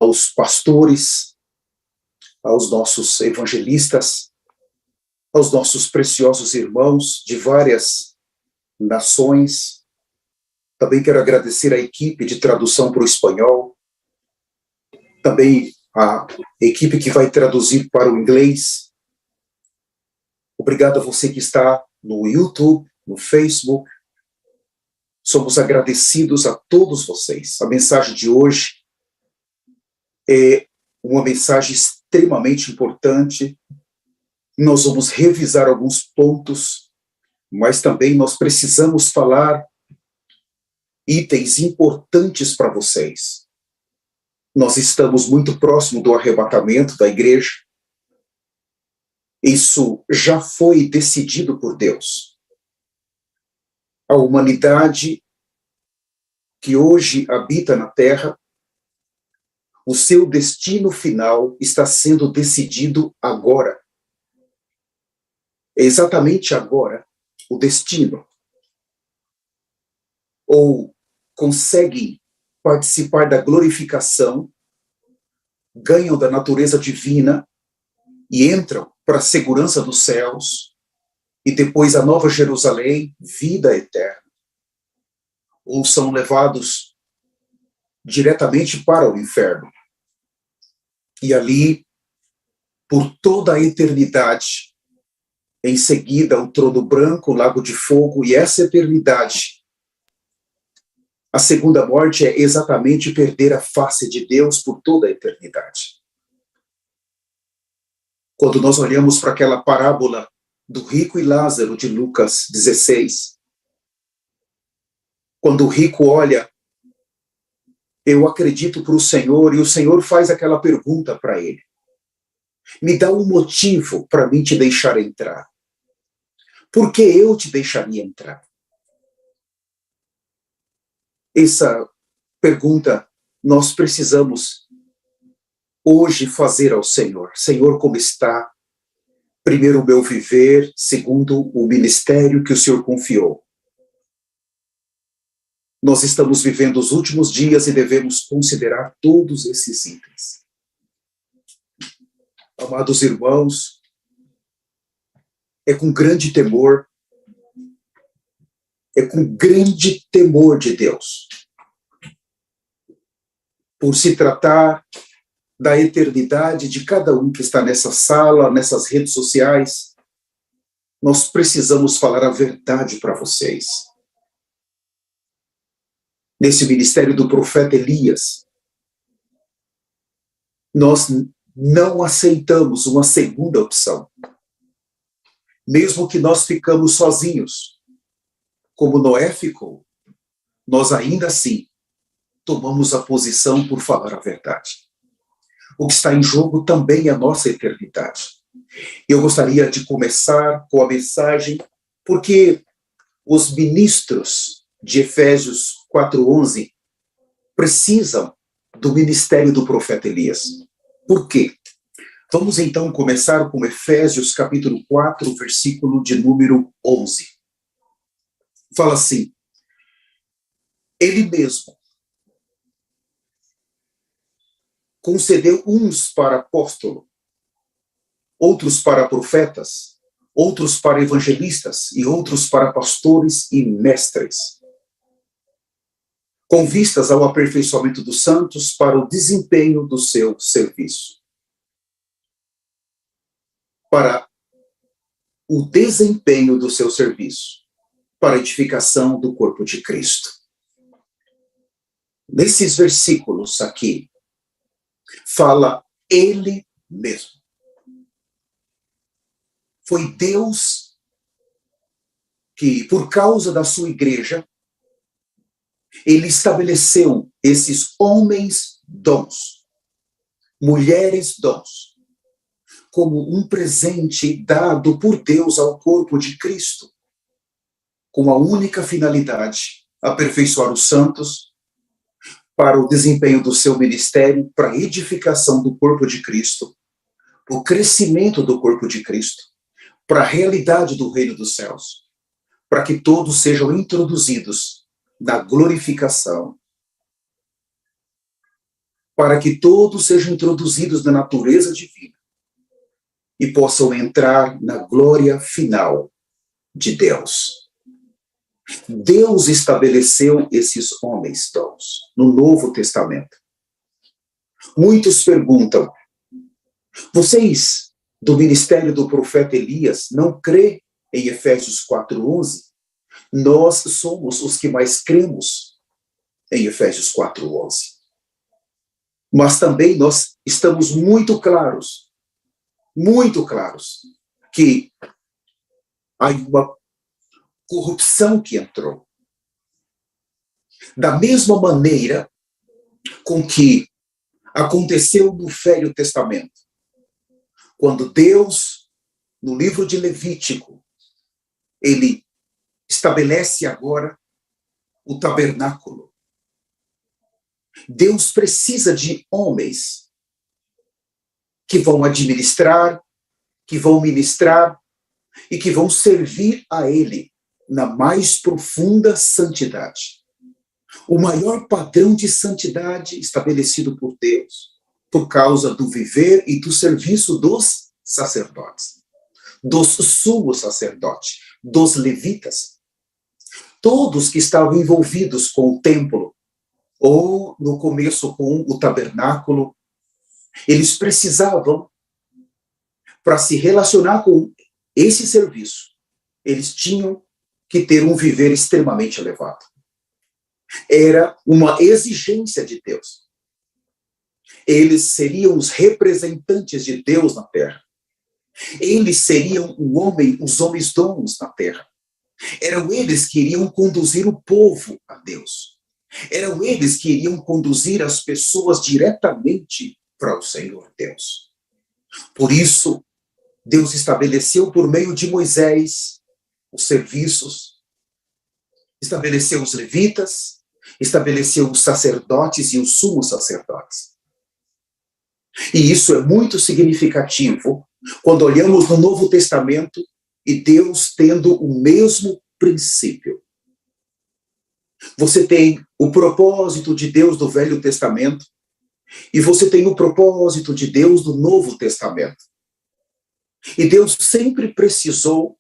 aos pastores, aos nossos evangelistas, aos nossos preciosos irmãos de várias nações. Também quero agradecer à equipe de tradução para o espanhol, também a equipe que vai traduzir para o inglês. Obrigado a você que está no YouTube, no Facebook. Somos agradecidos a todos vocês. A mensagem de hoje é uma mensagem extremamente importante. Nós vamos revisar alguns pontos, mas também nós precisamos falar itens importantes para vocês. Nós estamos muito próximo do arrebatamento da igreja. Isso já foi decidido por Deus. A humanidade que hoje habita na Terra, o seu destino final está sendo decidido agora. É exatamente agora o destino. Ou conseguem participar da glorificação, ganham da natureza divina e entram para a segurança dos céus, e depois a Nova Jerusalém, vida eterna. Ou são levados diretamente para o inferno. E ali, por toda a eternidade, em seguida o trono branco, o lago de fogo, e essa eternidade, a segunda morte é exatamente perder a face de Deus por toda a eternidade. Quando nós olhamos para aquela parábola do rico e Lázaro de Lucas 16, quando o rico olha, eu acredito para o Senhor, e o Senhor faz aquela pergunta para ele: me dá um motivo para mim te deixar entrar. Por que eu te deixaria entrar? Essa pergunta nós precisamos hoje fazer ao Senhor. Senhor, como está? Primeiro, o meu viver. Segundo, o ministério que o Senhor confiou. Nós estamos vivendo os últimos dias e devemos considerar todos esses itens. Amados irmãos, é com grande temor de Deus, por se tratar da eternidade de cada um que está nessa sala, nessas redes sociais, nós precisamos falar a verdade para vocês. Nesse ministério do profeta Elias, nós não aceitamos uma segunda opção. Mesmo que nós ficamos sozinhos, como Noé ficou, nós ainda assim tomamos a posição por falar a verdade. O que está em jogo também é a nossa eternidade. Eu gostaria de começar com a mensagem, porque os ministros de Efésios 4:11 precisam do ministério do profeta Elias. Por quê? Vamos então começar com Efésios capítulo 4, versículo de número 11. Fala assim: ele mesmo concedeu uns para apóstolo, outros para profetas, outros para evangelistas e outros para pastores e mestres, com vistas ao aperfeiçoamento dos santos para o desempenho do seu serviço. Para o desempenho do seu serviço, para a edificação do corpo de Cristo. Nesses versículos aqui, fala ele mesmo. Foi Deus que, por causa da sua igreja, ele estabeleceu esses homens dons, mulheres dons, como um presente dado por Deus ao corpo de Cristo, com a única finalidade, aperfeiçoar os santos para o desempenho do seu ministério, para a edificação do corpo de Cristo, o crescimento do corpo de Cristo, para a realidade do reino dos céus, para que todos sejam introduzidos na glorificação. para que todos sejam introduzidos na natureza divina e possam entrar na glória final de Deus. Deus estabeleceu esses homens todos no Novo Testamento. Muitos perguntam: vocês do ministério do profeta Elias não crê em Efésios 4:11? Nós somos os que mais cremos em Efésios 4:11. Mas também nós estamos muito claros, que há uma corrupção que entrou. Da mesma maneira com que aconteceu no Velho Testamento, quando Deus, no livro de Levítico, ele estabelece agora o tabernáculo. Deus precisa de homens que vão administrar, que vão ministrar e que vão servir a Ele na mais profunda santidade. O maior padrão de santidade estabelecido por Deus, por causa do viver e do serviço dos sacerdotes, dos sumos sacerdotes, dos levitas, todos que estavam envolvidos com o templo, ou no começo com o tabernáculo, eles precisavam, para se relacionar com esse serviço, eles tinham que ter um viver extremamente elevado. Era uma exigência de Deus. Eles seriam os representantes de Deus na terra. Eles seriam os homens dons na terra. Eram eles que iriam conduzir o povo a Deus. Eram eles que iriam conduzir as pessoas diretamente para o Senhor Deus. Por isso, Deus estabeleceu por meio de Moisés os serviços, estabeleceu os levitas, estabeleceu os sacerdotes e os sumos sacerdotes. E isso é muito significativo quando olhamos no Novo Testamento e Deus tendo o mesmo princípio. Você tem o propósito de Deus do Velho Testamento e você tem o propósito de Deus do Novo Testamento. E Deus sempre precisou,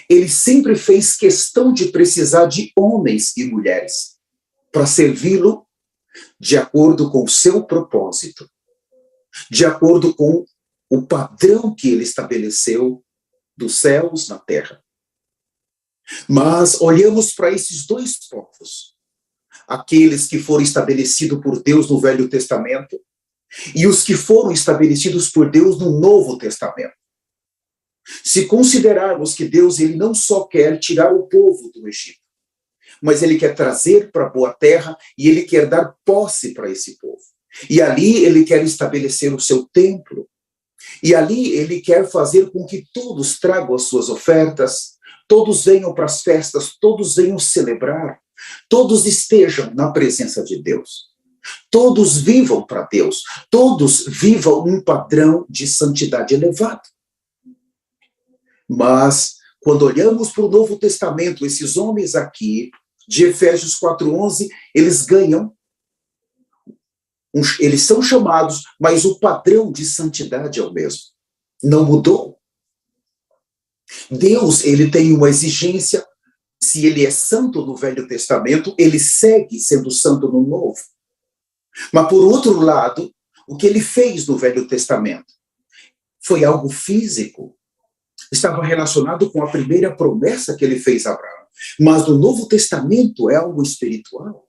ele sempre fez questão de precisar de homens e mulheres para servi-lo de acordo com o seu propósito, de acordo com o padrão que ele estabeleceu dos céus na terra. Mas olhamos para esses dois povos, aqueles que foram estabelecidos por Deus no Velho Testamento e os que foram estabelecidos por Deus no Novo Testamento. Se considerarmos que Deus ele não só quer tirar o povo do Egito, mas ele quer trazer para a boa terra e ele quer dar posse para esse povo. E ali ele quer estabelecer o seu templo. E ali ele quer fazer com que todos tragam as suas ofertas, todos venham para as festas, todos venham celebrar, todos estejam na presença de Deus. Todos vivam para Deus, todos vivam um padrão de santidade elevado. Mas, quando olhamos para o Novo Testamento, esses homens aqui, de Efésios 4:11, eles ganham, eles são chamados, mas o padrão de santidade é o mesmo. Não mudou. Deus, ele tem uma exigência, se ele é santo no Velho Testamento, ele segue sendo santo no Novo. Mas, por outro lado, o que ele fez no Velho Testamento foi algo físico. Estava relacionado com a primeira promessa que ele fez a Abraão. Mas no Novo Testamento é algo espiritual.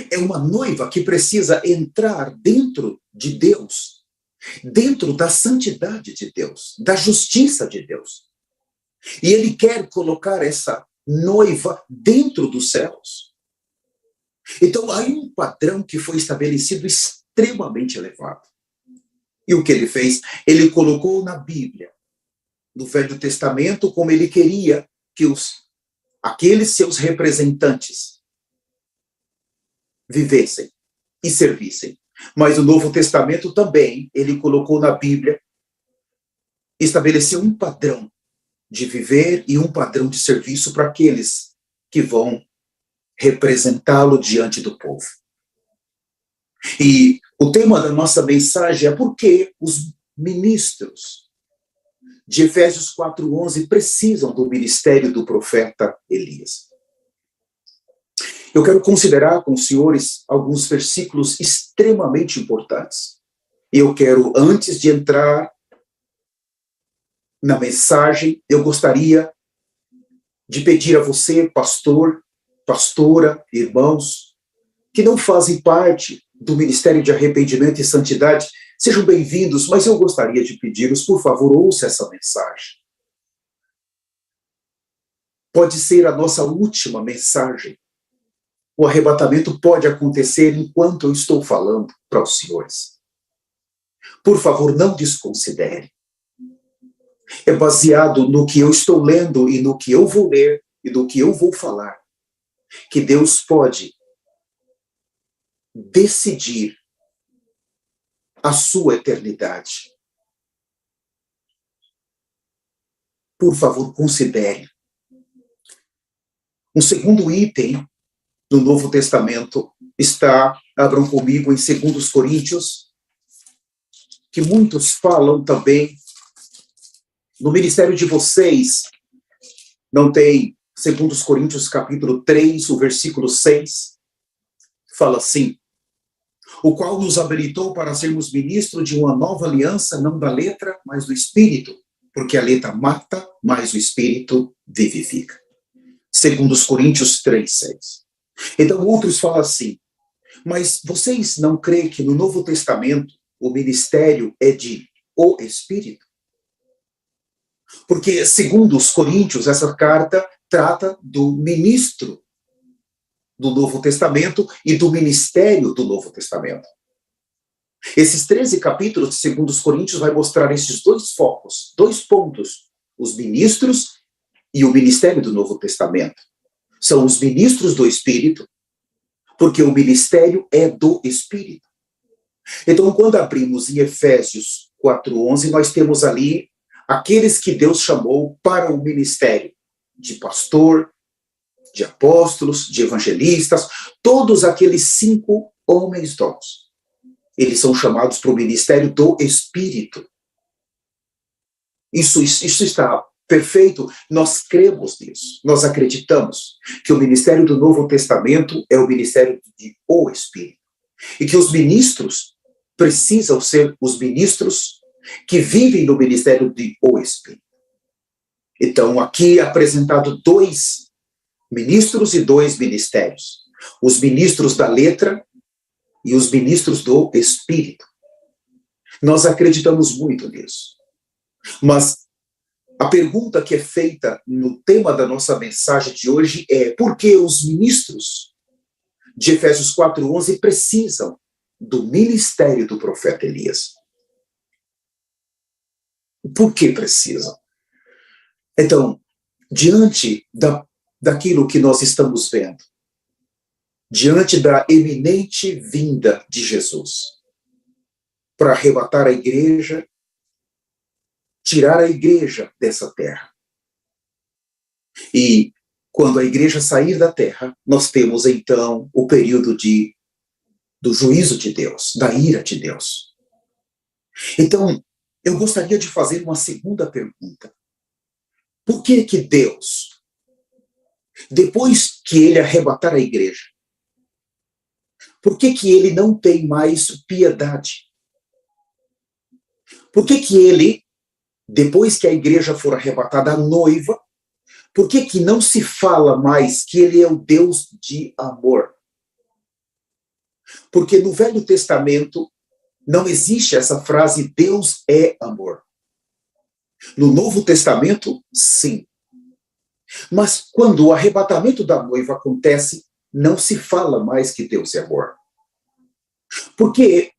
É uma noiva que precisa entrar dentro de Deus, dentro da santidade de Deus, da justiça de Deus. E ele quer colocar essa noiva dentro dos céus. Então há um padrão que foi estabelecido extremamente elevado. E o que ele fez? Ele colocou na Bíblia, no Velho Testamento, como ele queria que aqueles seus representantes vivessem e servissem. Mas o Novo Testamento também, ele colocou na Bíblia, estabeleceu um padrão de viver e um padrão de serviço para aqueles que vão representá-lo diante do povo. E O tema da nossa mensagem é por que os ministros de Efésios 4:11 precisam do ministério do profeta Elias. Eu quero considerar com os senhores alguns versículos extremamente importantes. E eu quero, antes de entrar na mensagem, eu gostaria de pedir a você, pastor, pastora, irmãos, que não fazem parte do Ministério de Arrependimento e Santidade, sejam bem-vindos, mas eu gostaria de pedi-los, por favor, ouça essa mensagem. Pode ser a nossa última mensagem. O arrebatamento pode acontecer enquanto eu estou falando para os senhores. Por favor, não desconsidere. É baseado no que eu estou lendo e no que eu vou ler e do que eu vou falar, que Deus pode decidir a sua eternidade. Por favor, considere. Um segundo item do Novo Testamento está, abram comigo, em 2 Coríntios, que muitos falam também. No ministério de vocês, não tem 2 Coríntios capítulo 3, o versículo 6, fala assim: o qual nos habilitou para sermos ministros de uma nova aliança, não da letra, mas do Espírito, porque a letra mata, mas o Espírito vivifica. 2 Coríntios 3, 6. Então outros falam assim: mas vocês não creem que no Novo Testamento o ministério é de o Espírito? Porque, segundo os Coríntios, essa carta trata do ministro do Novo Testamento e do ministério do Novo Testamento. Esses 13 capítulos de 2 Coríntios vai mostrar esses dois focos, dois pontos: os ministros e o ministério do Novo Testamento. São os ministros do Espírito, porque o ministério é do Espírito. Então, quando abrimos em Efésios 4:11, nós temos ali aqueles que Deus chamou para o ministério de pastor, de apóstolos, de evangelistas, todos aqueles 5 homens dons. Eles são chamados para o ministério do Espírito. Isso está perfeito, nós cremos nisso, nós acreditamos que o ministério do Novo Testamento é o ministério de o Espírito, e que os ministros precisam ser os ministros que vivem no ministério de o Espírito. Então, aqui é apresentado 2 ministros e 2 ministérios. Os ministros da letra e os ministros do Espírito. Nós acreditamos muito nisso. Mas a pergunta que é feita no tema da nossa mensagem de hoje é: por que os ministros de Efésios 4:11 precisam do ministério do profeta Elias? Por que precisam? Então, diante daquilo que nós estamos vendo, diante da iminente vinda de Jesus para arrebatar a igreja, tirar a igreja dessa terra. E quando a igreja sair da terra, nós temos então o período do juízo de Deus, da ira de Deus. Então, eu gostaria de fazer uma segunda pergunta. Por que Deus, depois que ele arrebatar a igreja, por que ele não tem mais piedade? Por que ele, depois que a igreja for arrebatada, a noiva, por que não se fala mais que ele é o Deus de amor? Porque no Velho Testamento não existe essa frase Deus é amor. No Novo Testamento, sim. Mas quando o arrebatamento da noiva acontece, não se fala mais que Deus é amor. Por que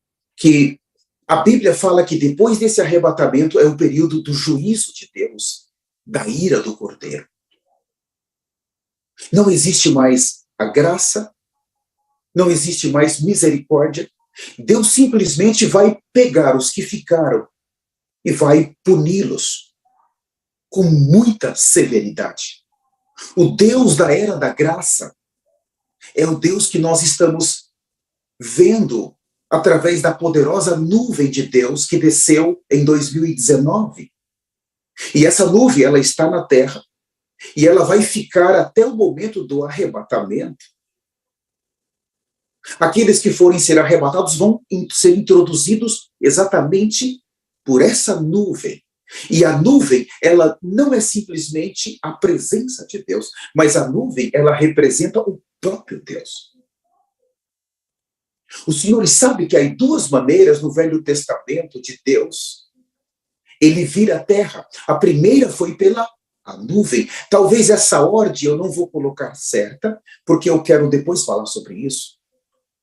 a Bíblia fala que depois desse arrebatamento é o período do juízo de Deus, da ira do Cordeiro? Não existe mais a graça, não existe mais misericórdia. Deus simplesmente vai pegar os que ficaram e vai puni-los com muita severidade. O Deus da era da graça é o Deus que nós estamos vendo através da poderosa nuvem de Deus que desceu em 2019. E essa nuvem, ela está na terra. E ela vai ficar até o momento do arrebatamento. Aqueles que forem ser arrebatados vão ser introduzidos exatamente por essa nuvem. E a nuvem, ela não é simplesmente a presença de Deus, mas a nuvem, ela representa o próprio Deus. Os senhores sabem que há duas maneiras no Velho Testamento de Deus ele vir à terra. A primeira foi pela a nuvem. Talvez essa ordem eu não vou colocar certa, porque eu quero depois falar sobre isso.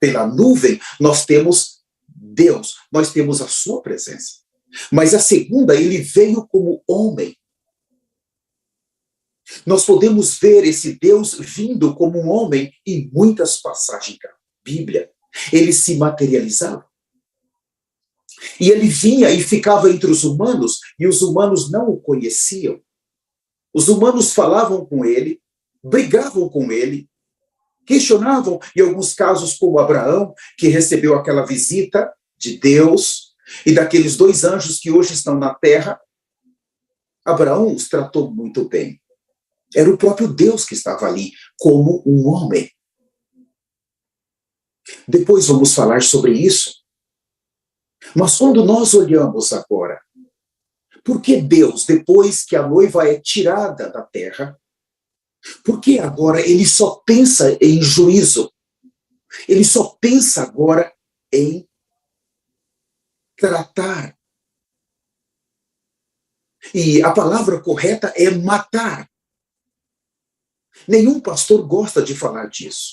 Pela nuvem, nós temos Deus, nós temos a sua presença. Mas a segunda, ele veio como homem. Nós podemos ver esse Deus vindo como um homem em muitas passagens da Bíblia. Ele se materializava. E ele vinha e ficava entre os humanos, e os humanos não o conheciam. Os humanos falavam com ele, brigavam com ele, questionavam, em alguns casos, como Abraão, que recebeu aquela visita de Deus, e daqueles 2 anjos que hoje estão na terra. Abraão os tratou muito bem. Era o próprio Deus que estava ali, como um homem. Depois vamos falar sobre isso. Mas quando nós olhamos agora, por que Deus, depois que a noiva é tirada da terra, por que agora ele só pensa em juízo? Ele só pensa agora em tratar. E a palavra correta é matar. Nenhum pastor gosta de falar disso.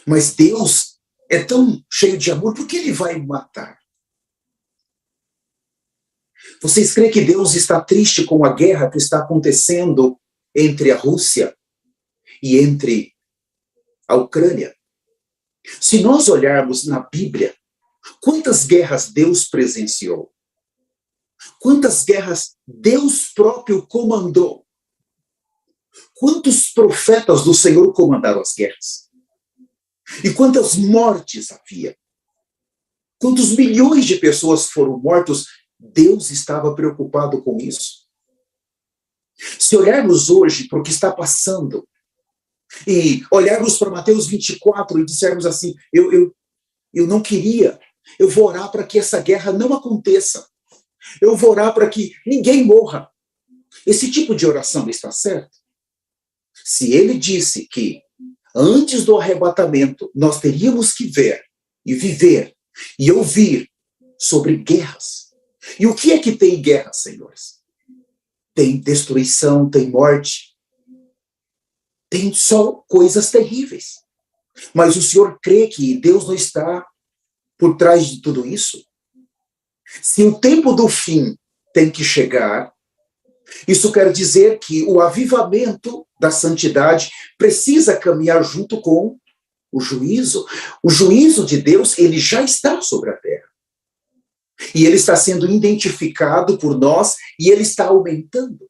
Mas Deus é tão cheio de amor, por que ele vai matar? Vocês creem que Deus está triste com a guerra que está acontecendo entre a Rússia e entre a Ucrânia? Se nós olharmos na Bíblia, quantas guerras Deus presenciou? Quantas guerras Deus próprio comandou? Quantos profetas do Senhor comandaram as guerras? E quantas mortes havia? Quantos milhões de pessoas foram mortos? Deus estava preocupado com isso. Se olharmos hoje para o que está passando, e olharmos para Mateus 24 e dissermos assim, eu não queria, eu vou orar para que essa guerra não aconteça. Eu vou orar para que ninguém morra. Esse tipo de oração está certo? Se ele disse que antes do arrebatamento nós teríamos que ver e viver e ouvir sobre guerras. E o que é que tem guerra, senhores? Tem destruição, tem morte, tem só coisas terríveis. Mas o Senhor crê que Deus não está por trás de tudo isso? Se o tempo do fim tem que chegar, isso quer dizer que o avivamento da santidade precisa caminhar junto com o juízo. O juízo de Deus, ele já está sobre a terra. E ele está sendo identificado por nós e ele está aumentando.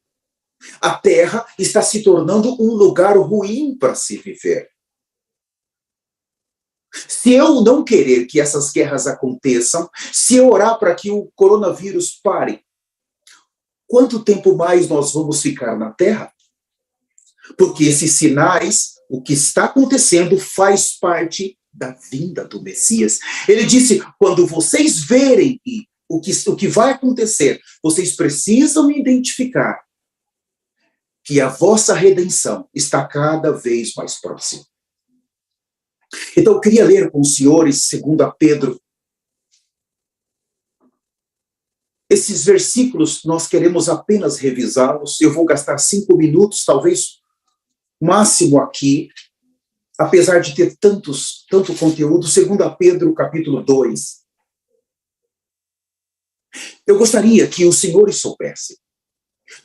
A terra está se tornando um lugar ruim para se viver. Se eu não querer que essas guerras aconteçam, se eu orar para que o coronavírus pare, quanto tempo mais nós vamos ficar na terra? Porque esses sinais, o que está acontecendo, faz parte da vinda do Messias. Ele disse, quando vocês verem o que vai acontecer, vocês precisam identificar que a vossa redenção está cada vez mais próxima. Então, eu queria ler com os senhores, 2 Pedro. Esses versículos, nós queremos apenas revisá-los. Eu vou gastar 5 minutos, talvez máximo aqui, apesar de ter tanto conteúdo. 2 Pedro, capítulo 2. Eu gostaria que os senhores soubessem.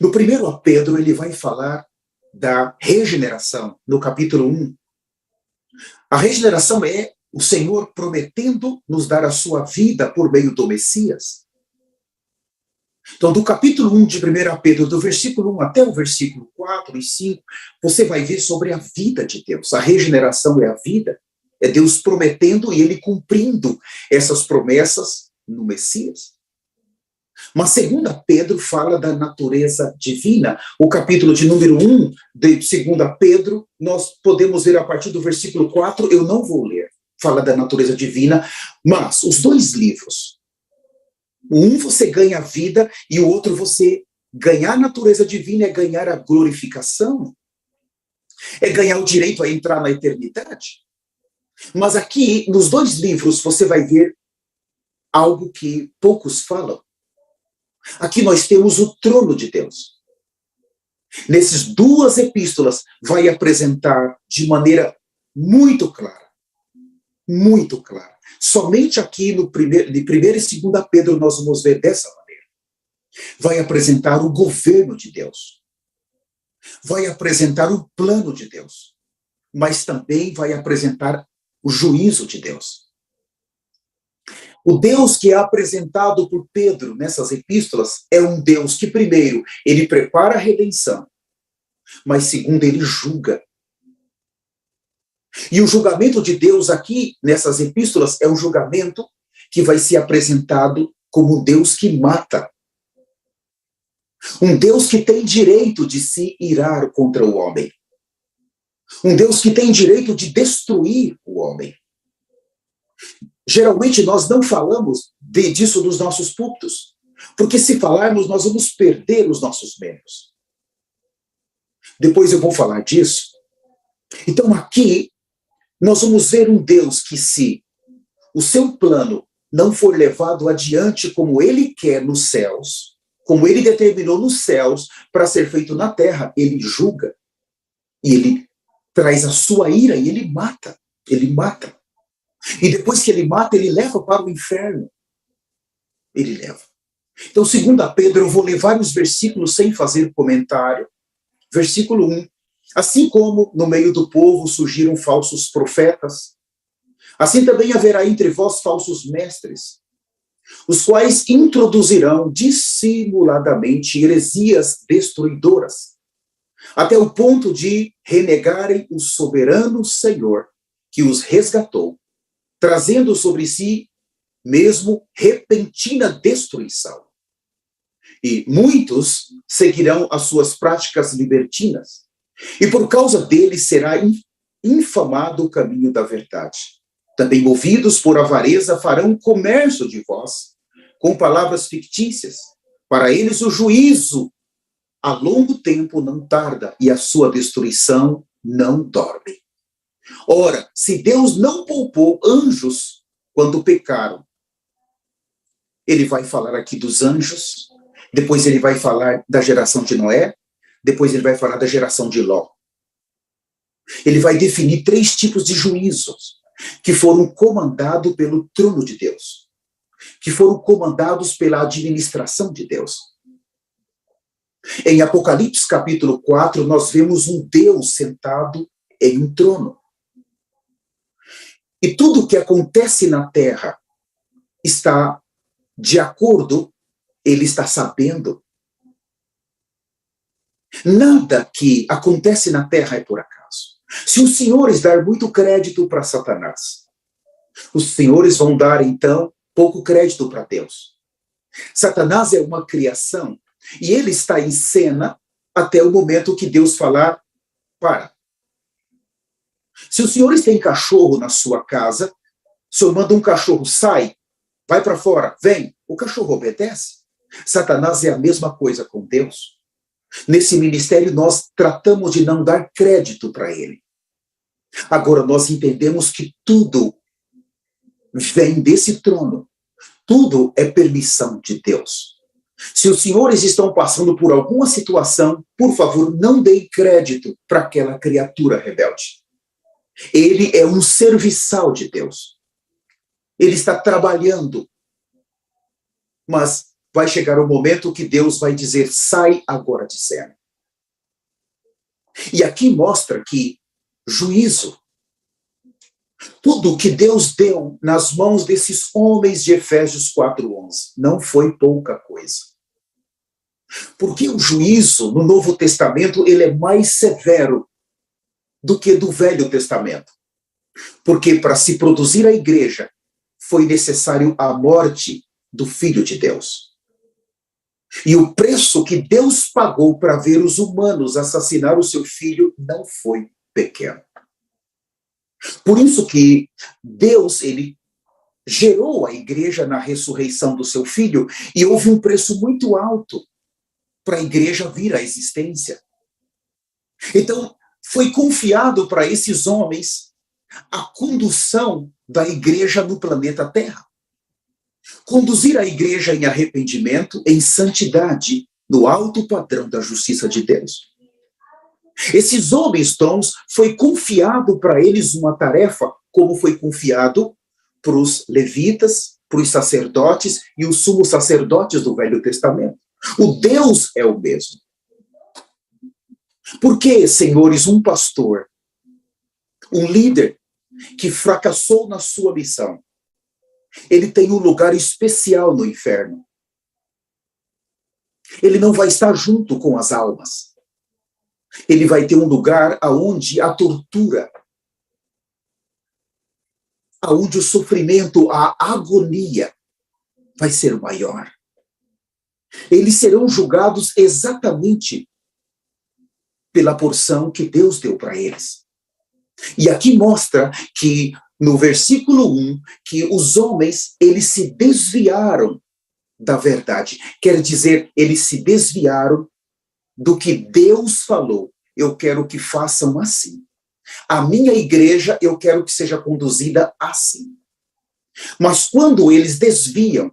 No 1 Pedro, ele vai falar da regeneração, no capítulo 1. A regeneração é o Senhor prometendo nos dar a sua vida por meio do Messias. Então, do capítulo 1 de 1 Pedro, do versículo 1 até o versículo 4 e 5, você vai ver sobre a vida de Deus. A regeneração é a vida. É Deus prometendo e ele cumprindo essas promessas no Messias. Mas 2 Pedro fala da natureza divina. O capítulo de número 1 de 2 Pedro, nós podemos ver a partir do versículo 4, eu não vou ler, fala da natureza divina, mas os dois livros, um você ganha a vida e o outro você ganhar a natureza divina é ganhar a glorificação, é ganhar o direito a entrar na eternidade. Mas aqui, nos dois livros, você vai ver algo que poucos falam. Aqui nós temos o trono de Deus. Nessas duas epístolas, vai apresentar de maneira muito clara. Muito clara. Somente aqui de 1 e 2 Pedro nós vamos ver dessa maneira. Vai apresentar o governo de Deus. Vai apresentar o plano de Deus. Mas também vai apresentar o juízo de Deus. O Deus que é apresentado por Pedro nessas epístolas é um Deus que, primeiro, ele prepara a redenção, mas, segundo, ele julga. E o julgamento de Deus aqui, nessas epístolas, é um julgamento que vai ser apresentado como um Deus que mata. Um Deus que tem direito de se irar contra o homem. Um Deus que tem direito de destruir o homem. Geralmente nós não falamos disso nos nossos púlpitos, porque se falarmos nós vamos perder os nossos membros. Depois eu vou falar disso. Então aqui nós vamos ver um Deus que, se o seu plano não for levado adiante como ele quer nos céus, como ele determinou nos céus para ser feito na terra, ele julga. E ele traz a sua ira e ele mata. Ele mata. E depois que ele mata, ele leva para o inferno. Ele leva. Então, 2 Pedro, eu vou ler vários versículos sem fazer comentário. Versículo 1. Assim como no meio do povo surgiram falsos profetas, assim também haverá entre vós falsos mestres, os quais introduzirão dissimuladamente heresias destruidoras, até o ponto de renegarem o soberano Senhor que os resgatou, trazendo sobre si mesmo repentina destruição. E muitos seguirão as suas práticas libertinas, e por causa deles será infamado o caminho da verdade. Também movidos por avareza farão comércio de vós, com palavras fictícias. Para eles o juízo a longo tempo não tarda, e a sua destruição não dorme. Ora, se Deus não poupou anjos quando pecaram, ele vai falar aqui dos anjos, depois ele vai falar da geração de Noé, depois ele vai falar da geração de Ló. Ele vai definir 3 tipos de juízos que foram comandados pelo trono de Deus, que foram comandados pela administração de Deus. Em Apocalipse capítulo 4, nós vemos um Deus sentado em um trono. E tudo o que acontece na terra está de acordo, ele está sabendo. Nada que acontece na terra é por acaso. Se os senhores dar muito crédito para Satanás, os senhores vão dar, então, pouco crédito para Deus. Satanás é uma criação, e ele está em cena até o momento que Deus falar, para. Se os senhores têm cachorro na sua casa, o senhor manda um cachorro, sai, vai para fora, vem, o cachorro obedece. Satanás é a mesma coisa com Deus. Nesse ministério, nós tratamos de não dar crédito para ele. Agora, nós entendemos que tudo vem desse trono. Tudo é permissão de Deus. Se os senhores estão passando por alguma situação, por favor, não deem crédito para aquela criatura rebelde. Ele é um serviçal de Deus. Ele está trabalhando. Mas vai chegar o momento que Deus vai dizer, sai agora de cena. E aqui mostra que juízo, tudo que Deus deu nas mãos desses homens de Efésios 4:11, não foi pouca coisa. Porque o juízo no Novo Testamento, ele é mais severo do que do Velho Testamento. Porque para se produzir a igreja, foi necessário a morte do Filho de Deus. E o preço que Deus pagou para ver os humanos assassinar o seu Filho não foi pequeno. Por isso que Deus, ele gerou a igreja na ressurreição do seu Filho, e houve um preço muito alto para a igreja vir à existência. Então, foi confiado para esses homens a condução da igreja no planeta Terra. Conduzir a igreja em arrependimento, em santidade, no alto padrão da justiça de Deus. Esses homens, então, foi confiado para eles uma tarefa, como foi confiado para os levitas, para os sacerdotes e os sumos sacerdotes do Velho Testamento. O Deus é o mesmo. Por que, senhores, um pastor, um líder que fracassou na sua missão, ele tem um lugar especial no inferno? Ele não vai estar junto com as almas. Ele vai ter um lugar aonde a tortura, aonde o sofrimento, a agonia vai ser maior. Eles serão julgados exatamente pela porção que Deus deu para eles. E aqui mostra que, no versículo 1, que os homens, eles se desviaram da verdade. Quer dizer, eles se desviaram do que Deus falou. Eu quero que façam assim. A minha igreja, eu quero que seja conduzida assim. Mas quando eles desviam,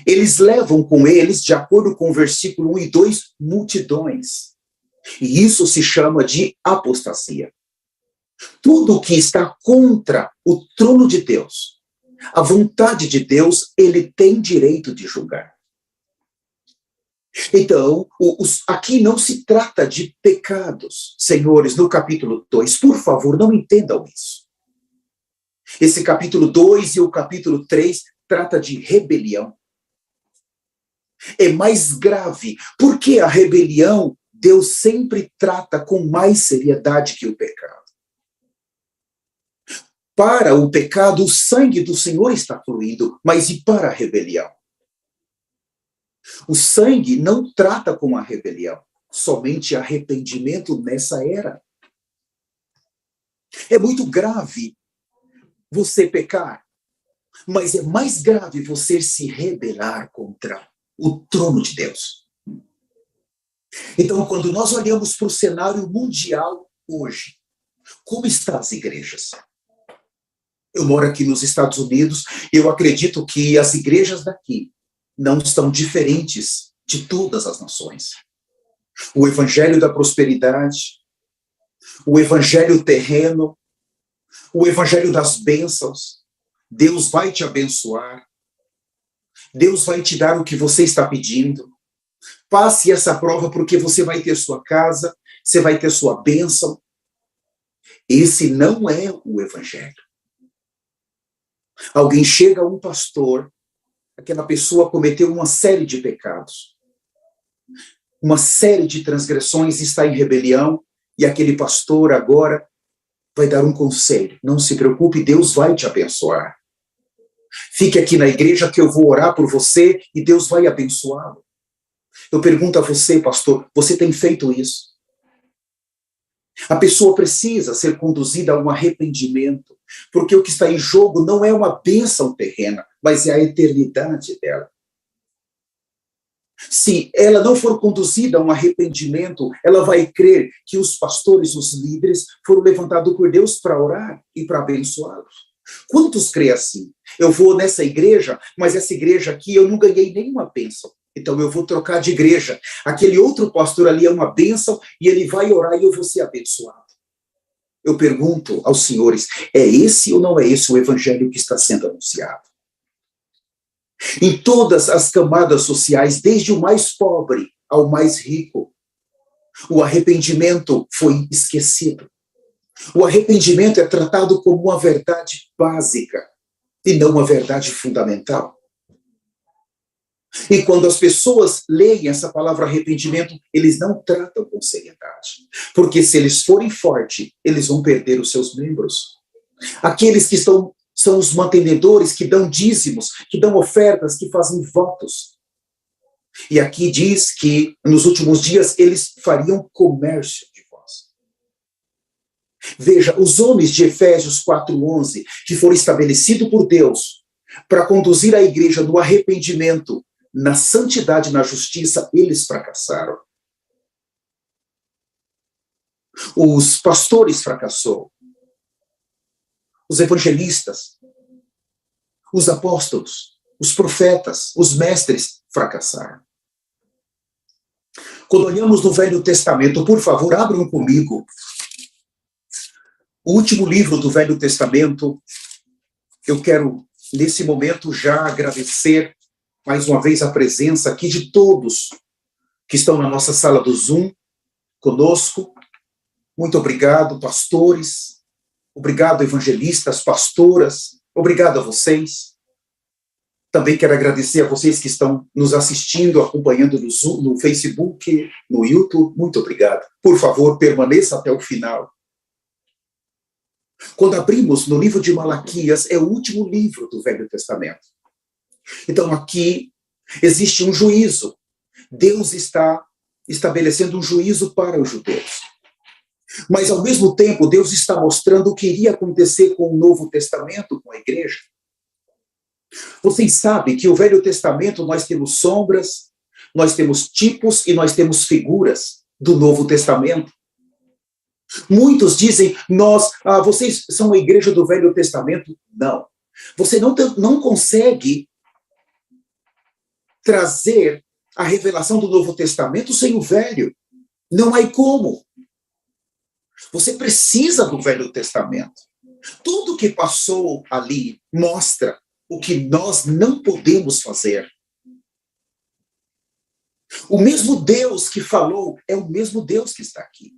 eles levam com eles, de acordo com o versículo 1 e 2, multidões. E isso se chama de apostasia. Tudo que está contra o trono de Deus, a vontade de Deus, ele tem direito de julgar. Então, aqui não se trata de pecados, senhores, no capítulo 2. Por favor, não entendam isso. Esse capítulo 2 e o capítulo 3 trata de rebelião. É mais grave, porque a rebelião Deus sempre trata com mais seriedade que o pecado. Para o pecado, o sangue do Senhor está fluindo, mas e para a rebelião? O sangue não trata com a rebelião, somente arrependimento nessa era. É muito grave você pecar, mas é mais grave você se rebelar contra o trono de Deus. Então, quando nós olhamos para o cenário mundial hoje, como estão as igrejas? Eu moro aqui nos Estados Unidos, e eu acredito que as igrejas daqui não estão diferentes de todas as nações. O evangelho da prosperidade, o evangelho terreno, o evangelho das bênçãos. Deus vai te abençoar. Deus vai te dar o que você está pedindo. Passe essa prova porque você vai ter sua casa, você vai ter sua bênção. Esse não é o evangelho. Alguém chega a um pastor, aquela pessoa cometeu uma série de pecados, uma série de transgressões, está em rebelião, e aquele pastor agora vai dar um conselho. Não se preocupe, Deus vai te abençoar. Fique aqui na igreja que eu vou orar por você e Deus vai abençoá-lo. Eu pergunto a você, pastor, você tem feito isso? A pessoa precisa ser conduzida a um arrependimento, porque o que está em jogo não é uma bênção terrena, mas é a eternidade dela. Se ela não for conduzida a um arrependimento, ela vai crer que os pastores, os líderes, foram levantados por Deus para orar e para abençoá-los. Quantos creem assim? Eu vou nessa igreja, mas essa igreja aqui eu não ganhei nenhuma bênção. Então eu vou trocar de igreja. Aquele outro pastor ali é uma bênção e ele vai orar e eu vou ser abençoado. Eu pergunto aos senhores, é esse ou não é esse o evangelho que está sendo anunciado? Em todas as camadas sociais, desde o mais pobre ao mais rico, o arrependimento foi esquecido. O arrependimento é tratado como uma verdade básica e não uma verdade fundamental. E quando as pessoas leem essa palavra arrependimento, eles não tratam com seriedade. Porque se eles forem fortes, eles vão perder os seus membros. Aqueles que são os mantenedores, que dão dízimos, que dão ofertas, que fazem votos. E aqui diz que nos últimos dias eles fariam comércio de vós. Veja, os homens de Efésios 4:11, que foram estabelecidos por Deus para conduzir a igreja no arrependimento, na santidade, na justiça, eles fracassaram. Os pastores fracassaram. Os evangelistas, os apóstolos, os profetas, os mestres fracassaram. Quando olhamos no Velho Testamento, por favor, abram comigo o último livro do Velho Testamento. Eu quero, nesse momento, já agradecer mais uma vez a presença aqui de todos que estão na nossa sala do Zoom conosco. Muito obrigado, pastores. Obrigado, evangelistas, pastoras. Obrigado a vocês. Também quero agradecer a vocês que estão nos assistindo, acompanhando no Zoom, no Facebook, no YouTube. Muito obrigado. Por favor, permaneça até o final. Quando abrimos no livro de Malaquias, é o último livro do Velho Testamento. Então, aqui existe um juízo. Deus está estabelecendo um juízo para os judeus. Mas, ao mesmo tempo, Deus está mostrando o que iria acontecer com o Novo Testamento, com a igreja. Vocês sabem que o Velho Testamento nós temos sombras, nós temos tipos e nós temos figuras do Novo Testamento. Muitos dizem, vocês são a igreja do Velho Testamento. Não. Você não consegue trazer a revelação do Novo Testamento sem o Velho. Não há como. Você precisa do Velho Testamento. Tudo que passou ali mostra o que nós não podemos fazer. O mesmo Deus que falou é o mesmo Deus que está aqui.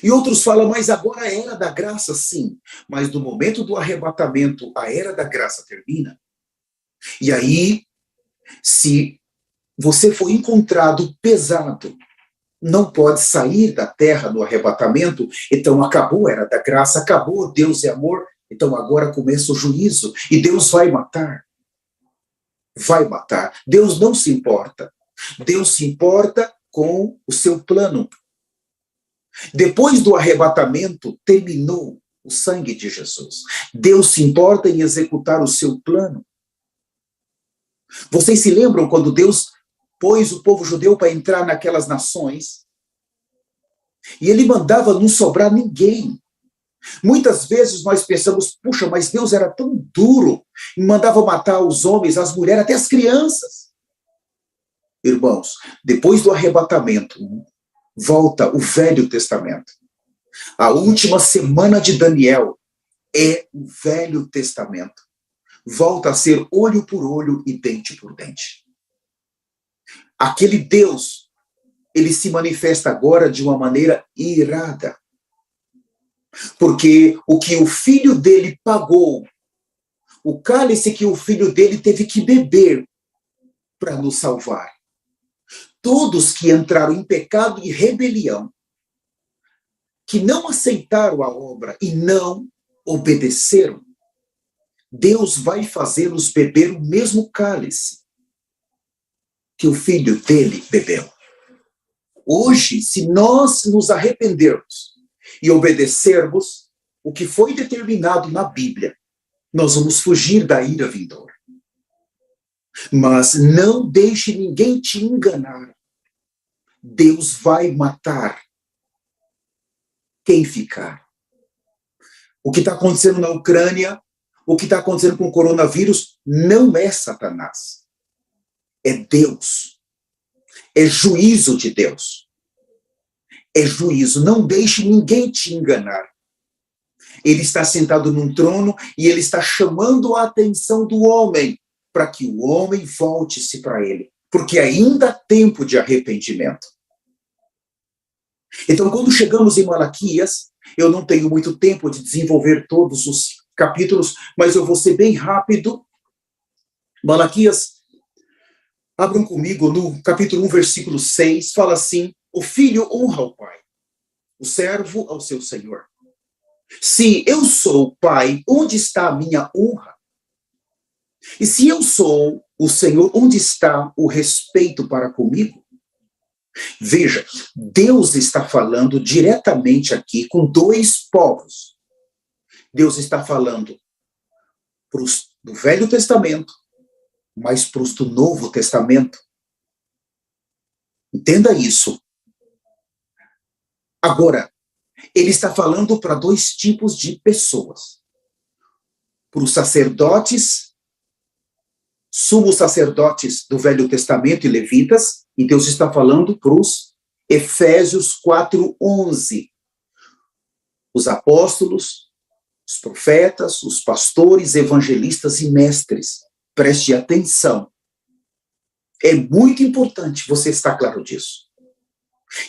E outros falam, mas agora a era da graça, sim. Mas no momento do arrebatamento, a era da graça termina. E aí, se você for encontrado pesado, não pode sair da terra do arrebatamento, então acabou a era da graça, acabou Deus é amor, então agora começa o juízo, e Deus vai matar. Vai matar. Deus não se importa. Deus se importa com o seu plano. Depois do arrebatamento, terminou o sangue de Jesus. Deus se importa em executar o seu plano. Vocês se lembram quando Deus pôs o povo judeu para entrar naquelas nações? E ele mandava não sobrar ninguém. Muitas vezes nós pensamos, puxa, mas Deus era tão duro, e mandava matar os homens, as mulheres, até as crianças. Irmãos, depois do arrebatamento, volta o Velho Testamento. A última semana de Daniel é o Velho Testamento. Volta a ser olho por olho e dente por dente. Aquele Deus, ele se manifesta agora de uma maneira irada. Porque o que o filho dele pagou, o cálice que o filho dele teve que beber para nos salvar. Todos que entraram em pecado e rebelião, que não aceitaram a obra e não obedeceram, Deus vai fazê-los beber o mesmo cálice que o filho dele bebeu. Hoje, se nós nos arrependermos e obedecermos o que foi determinado na Bíblia, nós vamos fugir da ira vindoura. Mas não deixe ninguém te enganar. Deus vai matar quem ficar. O que está acontecendo na Ucrânia, o que está acontecendo com o coronavírus, não é Satanás. É Deus. É juízo de Deus. É juízo. Não deixe ninguém te enganar. Ele está sentado num trono e ele está chamando a atenção do homem para que o homem volte-se para ele. Porque ainda há tempo de arrependimento. Então, quando chegamos em Malaquias, eu não tenho muito tempo de desenvolver todos os capítulos, mas eu vou ser bem rápido. Malaquias, abram comigo no capítulo 1, versículo 6, fala assim: o filho honra o pai, o servo ao seu senhor. Se eu sou pai, onde está a minha honra? E se eu sou o Senhor, onde está o respeito para comigo? Veja, Deus está falando diretamente aqui com dois povos. Deus está falando para os do Velho Testamento, mas para os do Novo Testamento. Entenda isso. Agora, ele está falando para dois tipos de pessoas. Para os sacerdotes, sumos sacerdotes do Velho Testamento e levitas, e Deus está falando para os Efésios 4:11. Os apóstolos, os profetas, os pastores, evangelistas e mestres. Preste atenção. É muito importante você estar claro disso.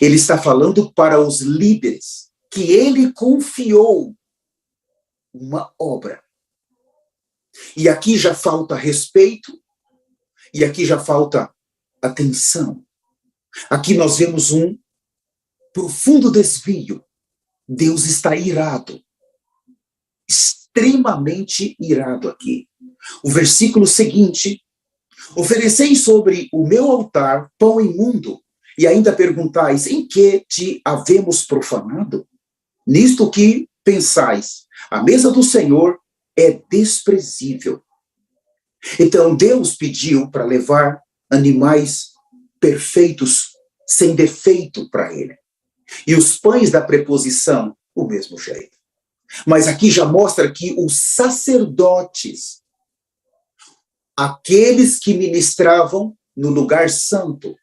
Ele está falando para os líderes que ele confiou uma obra. E aqui já falta respeito, e aqui já falta atenção. Aqui nós vemos um profundo desvio. Deus está irado, extremamente irado aqui. O versículo seguinte: ofereceis sobre o meu altar pão imundo, e ainda perguntais, em que te havemos profanado? Nisto que pensais, a mesa do Senhor é desprezível. Então Deus pediu para levar animais perfeitos, sem defeito para ele. E os pães da preposição, o mesmo jeito. Mas aqui já mostra que os sacerdotes, aqueles que ministravam no lugar santo,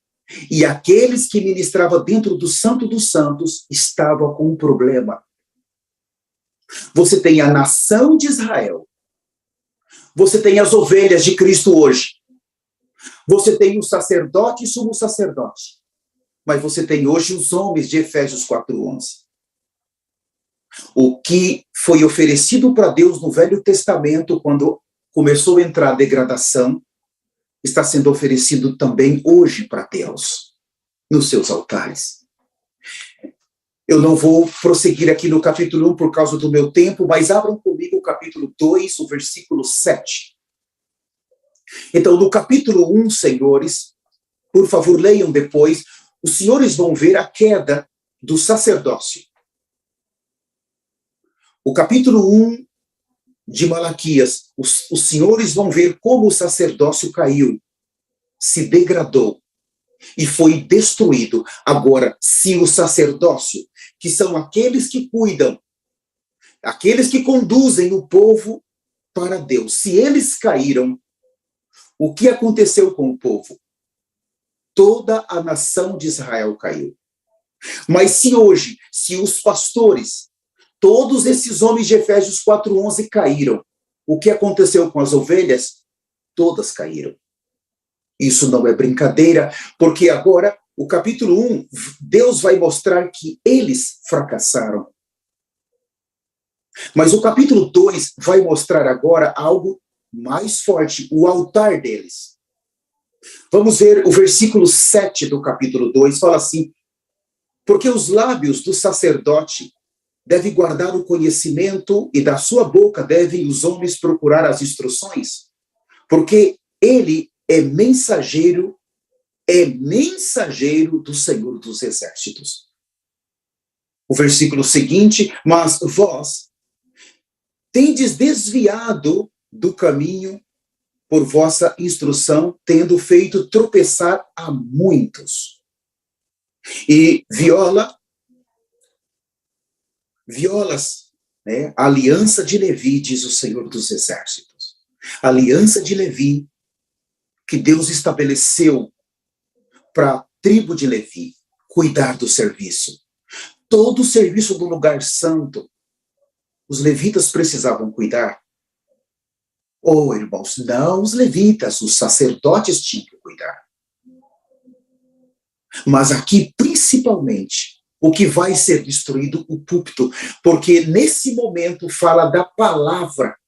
e aqueles que ministravam dentro do Santo dos Santos, estavam com um problema. Você tem a nação de Israel, você tem as ovelhas de Cristo hoje, você tem o sacerdote e sumo sacerdote, mas você tem hoje os homens de Efésios 4:11. O que foi oferecido para Deus no Velho Testamento, quando começou a entrar a degradação, está sendo oferecido também hoje para Deus, nos seus altares. Eu não vou prosseguir aqui no capítulo 1 por causa do meu tempo, mas abram comigo o capítulo 2, o versículo 7. Então, no capítulo 1, senhores, por favor, leiam depois, os senhores vão ver a queda do sacerdócio. O capítulo 1 de Malaquias, os senhores vão ver como o sacerdócio caiu, se degradou e foi destruído. Agora, se o sacerdócio, que são aqueles que cuidam, aqueles que conduzem o povo para Deus, se eles caíram, o que aconteceu com o povo? Toda a nação de Israel caiu. Mas se hoje, se os pastores, todos esses homens de Efésios 4:11 caíram, o que aconteceu com as ovelhas? Todas caíram. Isso não é brincadeira, porque agora, o capítulo 1, Deus vai mostrar que eles fracassaram. Mas o capítulo 2 vai mostrar agora algo mais forte, o altar deles. Vamos ver o versículo 7 do capítulo 2, fala assim: porque os lábios do sacerdote devem guardar o conhecimento, e da sua boca devem os homens procurar as instruções, porque ele é mensageiro do Senhor dos Exércitos. O versículo seguinte: mas vós tendes desviado do caminho por vossa instrução, tendo feito tropeçar a muitos. E violas, né, a aliança de Levi, diz o Senhor dos Exércitos. A aliança de Levi, que Deus estabeleceu para a tribo de Levi cuidar do serviço. Todo o serviço do lugar santo, os levitas precisavam cuidar. Oh, irmãos, não os levitas, os sacerdotes tinham que cuidar. Mas aqui, principalmente, o que vai ser destruído, o púlpito, porque nesse momento fala da palavra.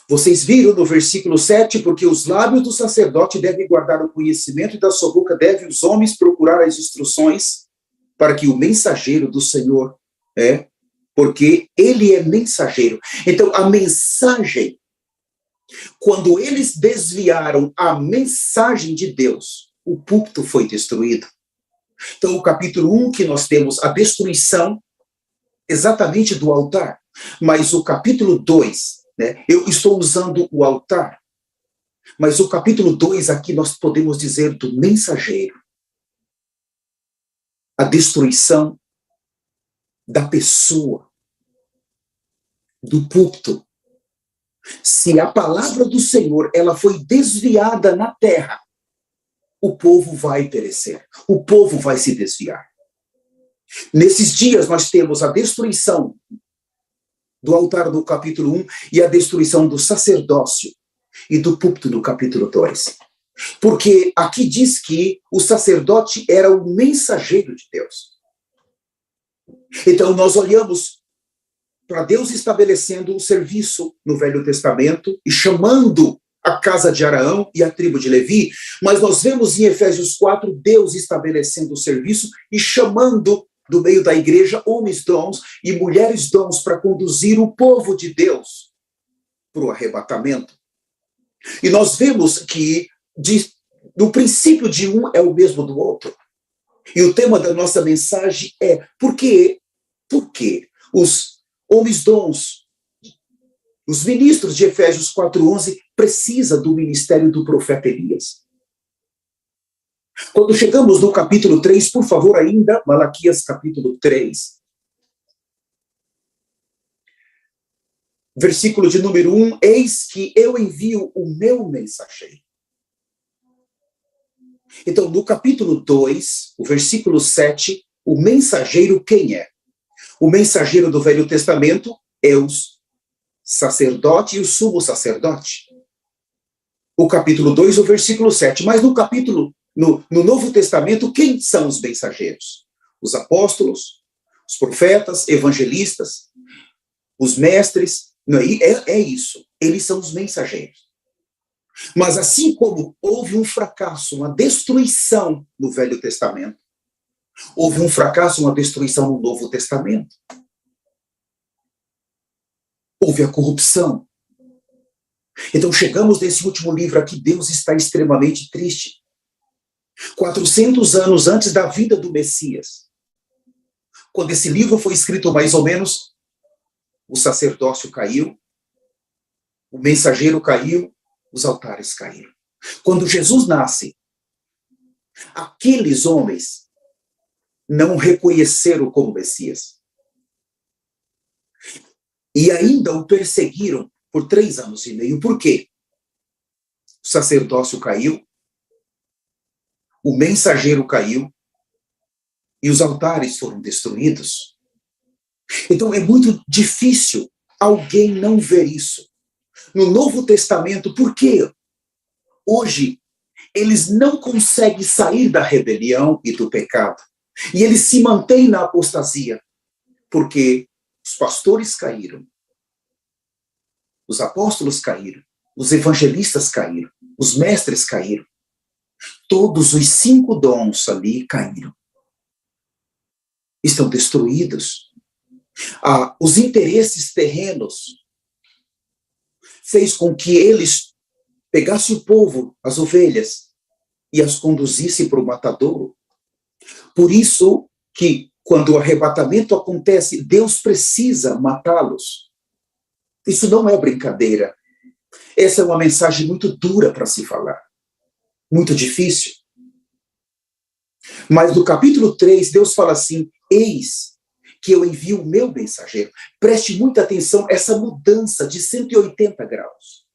Vocês viram no versículo 7, porque os lábios do sacerdote devem guardar o conhecimento, e da sua boca devem os homens procurar as instruções, para que o mensageiro do Senhor porque ele é mensageiro. Então, a mensagem, quando eles desviaram a mensagem de Deus, o púlpito foi destruído. Então, o capítulo 1, que nós temos a destruição exatamente do altar, mas o capítulo 2, né, eu estou usando o altar, mas o capítulo 2 aqui nós podemos dizer do mensageiro, a destruição da pessoa, do púlpito. Se a palavra do Senhor ela foi desviada na terra, o povo vai perecer, o povo vai se desviar. Nesses dias nós temos a destruição do altar do capítulo 1 e a destruição do sacerdócio e do púlpito do capítulo 2. Porque aqui diz que o sacerdote era o mensageiro de Deus. Então nós olhamos para Deus estabelecendo o serviço no Velho Testamento e chamando a casa de Araão e a tribo de Levi, mas nós vemos em Efésios 4 Deus estabelecendo o serviço e chamando do meio da igreja homens dons e mulheres dons para conduzir o povo de Deus para o arrebatamento. E nós vemos que no princípio de um é o mesmo do outro. E o tema da nossa mensagem é por que os homens dons, os ministros de Efésios 4:11 precisam do ministério do profeta Elias. Quando chegamos no capítulo 3, por favor, ainda, Malaquias capítulo 3, versículo de número 1, eis que eu envio o meu mensageiro. Então, no capítulo 2, o versículo 7, o mensageiro quem é? O mensageiro do Velho Testamento é o sacerdote e o sumo sacerdote. O capítulo 2, o versículo 7. Mas no Novo Testamento, quem são os mensageiros? Os apóstolos, os profetas, evangelistas, os mestres. Não, é isso. Eles são os mensageiros. Mas assim como houve um fracasso, uma destruição no Velho Testamento, houve um fracasso, uma destruição no Novo Testamento. Houve a corrupção. Então chegamos nesse último livro aqui, Deus está extremamente triste. 400 anos antes da vida do Messias. Quando esse livro foi escrito mais ou menos, o sacerdócio caiu, o mensageiro caiu, os altares caíram. Quando Jesus nasce, aqueles homens não reconheceram como Messias. E ainda o perseguiram por 3 anos e meio. Por quê? O sacerdócio caiu, o mensageiro caiu e os altares foram destruídos. Então é muito difícil alguém não ver isso. No Novo Testamento, por quê? Hoje, eles não conseguem sair da rebelião e do pecado. E eles se mantêm na apostasia, porque os pastores caíram, os apóstolos caíram, os evangelistas caíram, os mestres caíram. Todos os 5 dons ali caíram. Estão destruídos. Os interesses terrenos fez com que eles pegassem o povo, as ovelhas, e as conduzissem para o matadouro. Por isso que, quando o arrebatamento acontece, Deus precisa matá-los. Isso não é brincadeira. Essa é uma mensagem muito dura para se falar. Muito difícil. Mas no capítulo 3, Deus fala assim, eis que eu envio o meu mensageiro. Preste muita atenção a essa mudança de 180 graus.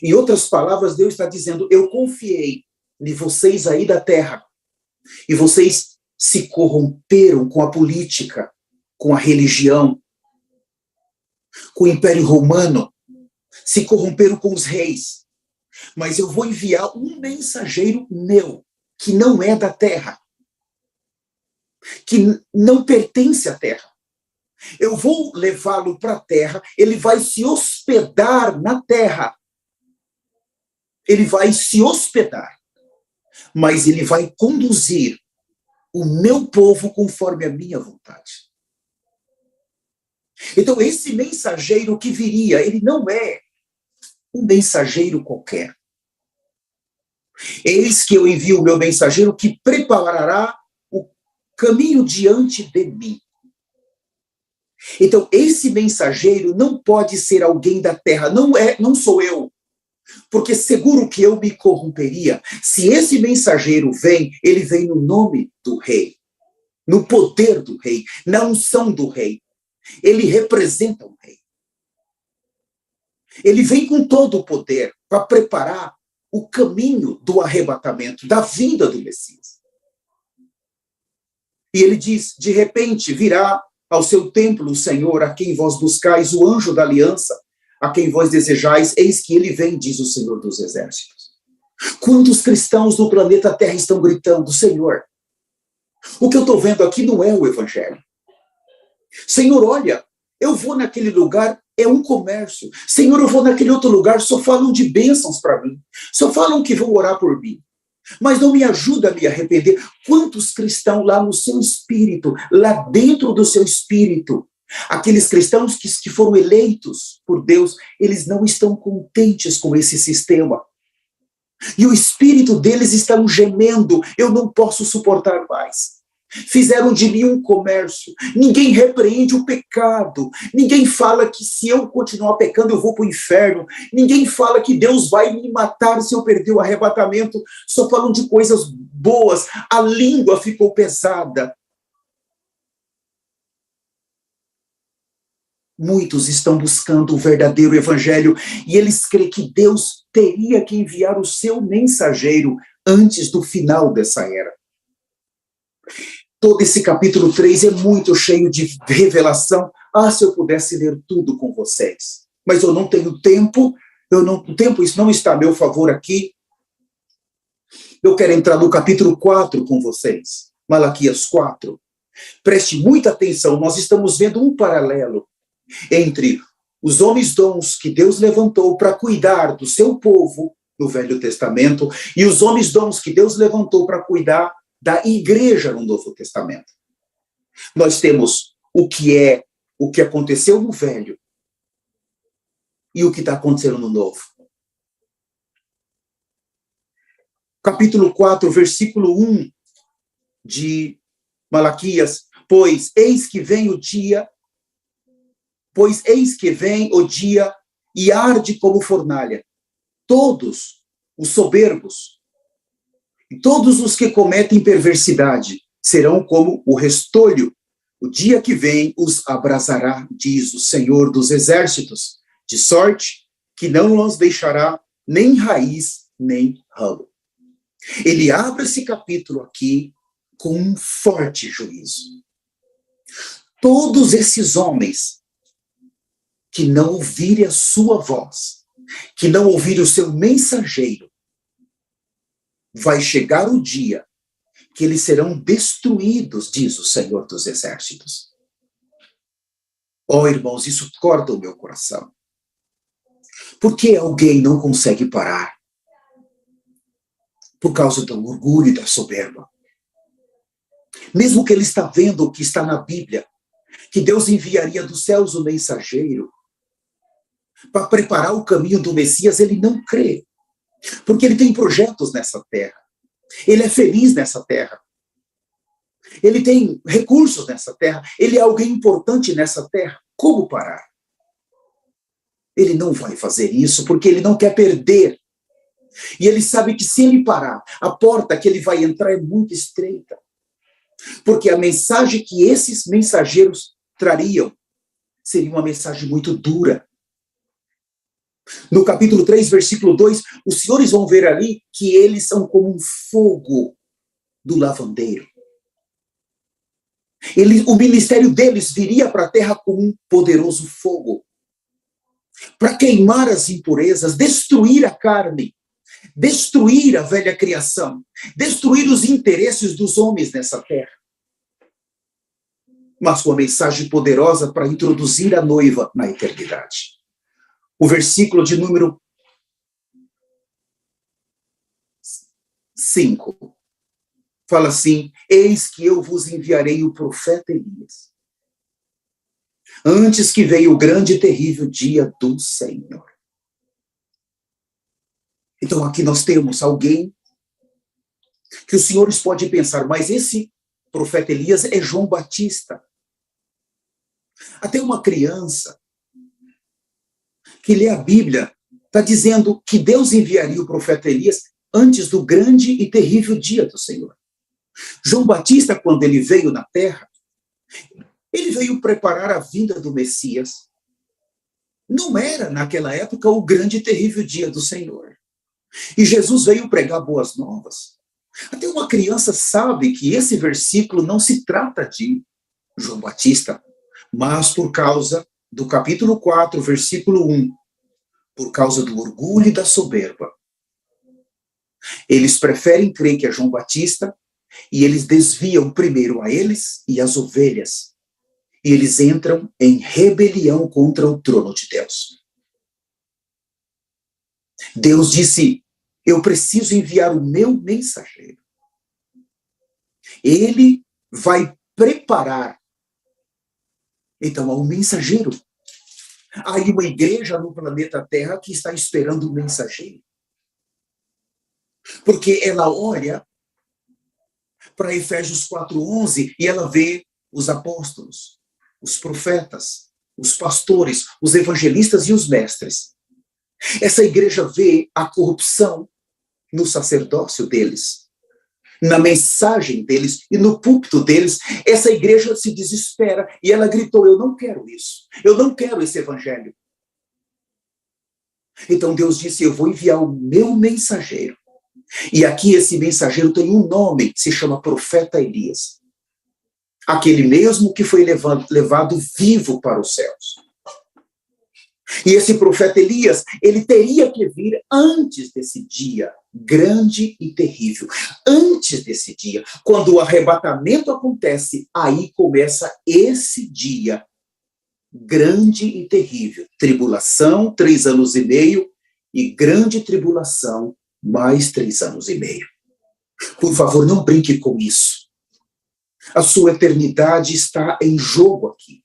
Em outras palavras, Deus está dizendo, eu confiei em vocês aí da terra, e vocês se corromperam com a política, com a religião, com o Império Romano, se corromperam com os reis. Mas eu vou enviar um mensageiro meu, que não é da terra, que não pertence à terra. Eu vou levá-lo para a terra, ele vai se hospedar na terra. Ele vai se hospedar, mas ele vai conduzir o meu povo conforme a minha vontade. Então, esse mensageiro que viria, ele não é um mensageiro qualquer. Eis que eu envio o meu mensageiro que preparará o caminho diante de mim. Então, esse mensageiro não pode ser alguém da terra, não sou eu, porque seguro que eu me corromperia. Se esse mensageiro vem, ele vem no nome do rei, no poder do rei, na unção do rei. Ele representa o rei. Ele vem com todo o poder para preparar o caminho do arrebatamento, da vinda do Messias. E ele diz, de repente virá ao seu templo o Senhor, a quem vós buscais, o anjo da aliança, a quem vós desejais, eis que ele vem, diz o Senhor dos Exércitos. Quantos cristãos no planeta Terra estão gritando, Senhor, o que eu estou vendo aqui não é o Evangelho. Senhor, olha, eu vou naquele lugar, é um comércio. Senhor, eu vou naquele outro lugar, só falam de bênçãos para mim. Só falam que vão orar por mim. Mas não me ajuda a me arrepender. Quantos cristãos lá no seu espírito, lá dentro do seu espírito, aqueles cristãos que foram eleitos por Deus, eles não estão contentes com esse sistema. E o espírito deles está gemendo, eu não posso suportar mais. Fizeram de mim um comércio. Ninguém repreende o pecado. Ninguém fala que se eu continuar pecando eu vou para o inferno. Ninguém fala que Deus vai me matar se eu perder o arrebatamento. Só falam de coisas boas. A língua ficou pesada. Muitos estão buscando o verdadeiro evangelho e eles creem que Deus teria que enviar o seu mensageiro antes do final dessa era. Todo esse capítulo 3 é muito cheio de revelação. Se eu pudesse ler tudo com vocês. Mas eu não tenho tempo, isso não está a meu favor aqui. Eu quero entrar no capítulo 4 com vocês. Malaquias 4. Preste muita atenção, nós estamos vendo um paralelo entre os homens dons que Deus levantou para cuidar do seu povo no Velho Testamento e os homens dons que Deus levantou para cuidar da igreja no Novo Testamento. Nós temos o que aconteceu no Velho e o que está acontecendo no Novo. Capítulo 4, versículo 1 de Malaquias, pois eis que vem o dia e arde como fornalha. Todos os soberbos e todos os que cometem perversidade serão como o restolho. O dia que vem os abrasará, diz o Senhor dos Exércitos, de sorte que não os deixará nem raiz, nem ramo. Ele abre esse capítulo aqui com um forte juízo. Todos esses homens que não ouvirem a sua voz, que não ouvirem o seu mensageiro, vai chegar o dia que eles serão destruídos, diz o Senhor dos Exércitos. Irmãos, isso corta o meu coração. Por que alguém não consegue parar? Por causa do orgulho e da soberba. Mesmo que ele está vendo o que está na Bíblia, que Deus enviaria dos céus o mensageiro para preparar o caminho do Messias, ele não crê. Porque ele tem projetos nessa terra. Ele é feliz nessa terra. Ele tem recursos nessa terra. Ele é alguém importante nessa terra. Como parar? Ele não vai fazer isso porque ele não quer perder. E ele sabe que se ele parar, a porta que ele vai entrar é muito estreita. Porque a mensagem que esses mensageiros trariam seria uma mensagem muito dura. No capítulo 3, versículo 2, os senhores vão ver ali que eles são como um fogo do lavandeiro. O ministério deles viria para a terra como um poderoso fogo, para queimar as impurezas, destruir a carne, destruir a velha criação, destruir os interesses dos homens nessa terra. Mas com uma mensagem poderosa para introduzir a noiva na eternidade. O versículo de número 5 fala assim: eis que eu vos enviarei o profeta Elias. antes que veio o grande e terrível dia do Senhor. Então aqui nós temos alguém que os senhores podem pensar, mas esse profeta Elias é João Batista. Até uma criança que lê a Bíblia está dizendo que Deus enviaria o profeta Elias antes do grande e terrível dia do Senhor. João Batista, quando ele veio na terra, ele veio preparar a vinda do Messias. Não era, naquela época, o grande e terrível dia do Senhor. E Jesus veio pregar boas novas. Até uma criança sabe que esse versículo não se trata de João Batista, mas por causa do capítulo 4, versículo 1, por causa do orgulho e da soberba. Eles preferem crer que é João Batista e eles desviam primeiro a eles e as ovelhas. E eles entram em rebelião contra o trono de Deus. Deus disse, eu preciso enviar o meu mensageiro. Ele vai preparar. Então, há um mensageiro. Há uma igreja no planeta Terra que está esperando um mensageiro. Porque ela olha para Efésios 4:11 e ela vê os apóstolos, os profetas, os pastores, os evangelistas e os mestres. Essa igreja vê a corrupção no sacerdócio deles, na mensagem deles e no púlpito deles. Essa igreja se desespera e ela gritou, eu não quero isso, eu não quero esse evangelho. Então Deus disse, eu vou enviar o meu mensageiro. E aqui esse mensageiro tem um nome, se chama profeta Elias. Aquele mesmo que foi levado vivo para os céus. E esse profeta Elias, ele teria que vir antes desse dia grande e terrível. Antes desse dia, quando o arrebatamento acontece, aí começa esse dia grande e terrível. Tribulação, 3 anos e meio, e grande tribulação, mais 3 anos e meio. Por favor, não brinque com isso. A sua eternidade está em jogo aqui.